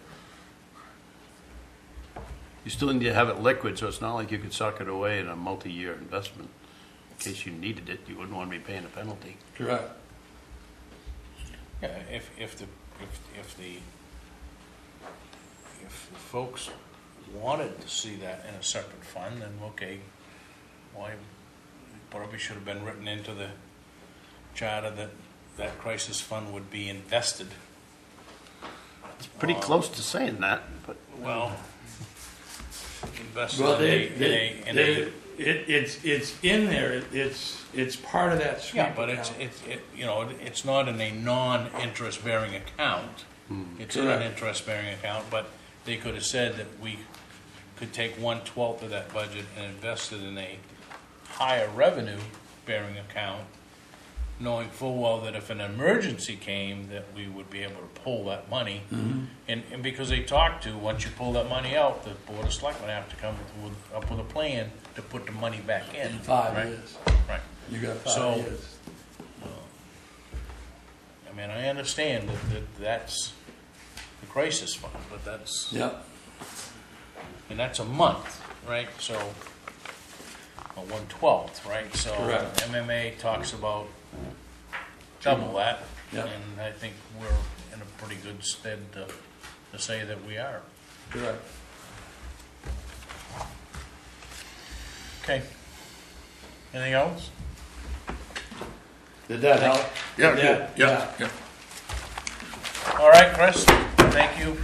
You still need to have it liquid, so it's not like you could suck it away in a multi-year investment. In case you needed it, you wouldn't want to be paying a penalty. Correct. Yeah, if the folks wanted to see that in a separate fund, then okay, why, probably should have been written into the charter that that crisis fund would be invested. It's pretty close to saying that, but Well, invested Well, in a it's in there. It's part of that sweep yeah, but account. it's not in a non-interest bearing account. It's in an Correct. interest bearing account, but they could have said that we could take 1/12 of that budget and invest it in a higher revenue bearing account, knowing full well that if an emergency came, that we would be able to pull that money. And because they talked to, once you pull that money out, the Board of Selectmen have to come up with a plan to put the money back in. In 5 right? years. Right. You got 5 So- years. I mean, I understand that that's the crisis fund, but that's, Yep. and that's a month, right? So, 1/12, right? So Correct. MMA talks about double that, Yep. and I think we're in a pretty good stead to say that we are. Correct. Okay. Anything else? Did that help? Yeah, Did good, that- yeah. All right, Chris, thank you.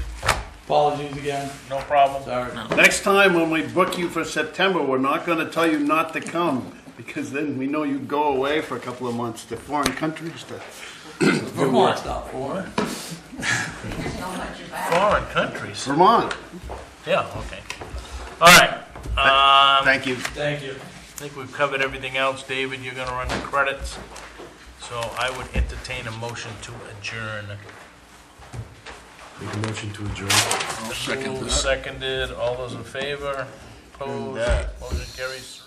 Apologies again. No problem. Sorry. next time when we book you for September, we're not going to tell you not to come, because then we know you go away for a couple of months to foreign countries to Vermont's not foreign. Foreign countries. Vermont. Yeah, okay. All right. Thank you. Thank you. I think we've covered everything else. David, you're going to run the credits. So I would entertain a motion to adjourn. Make a motion to adjourn. I'll second Moved, that. seconded. All those in favor? Opposed? that. Motion carries.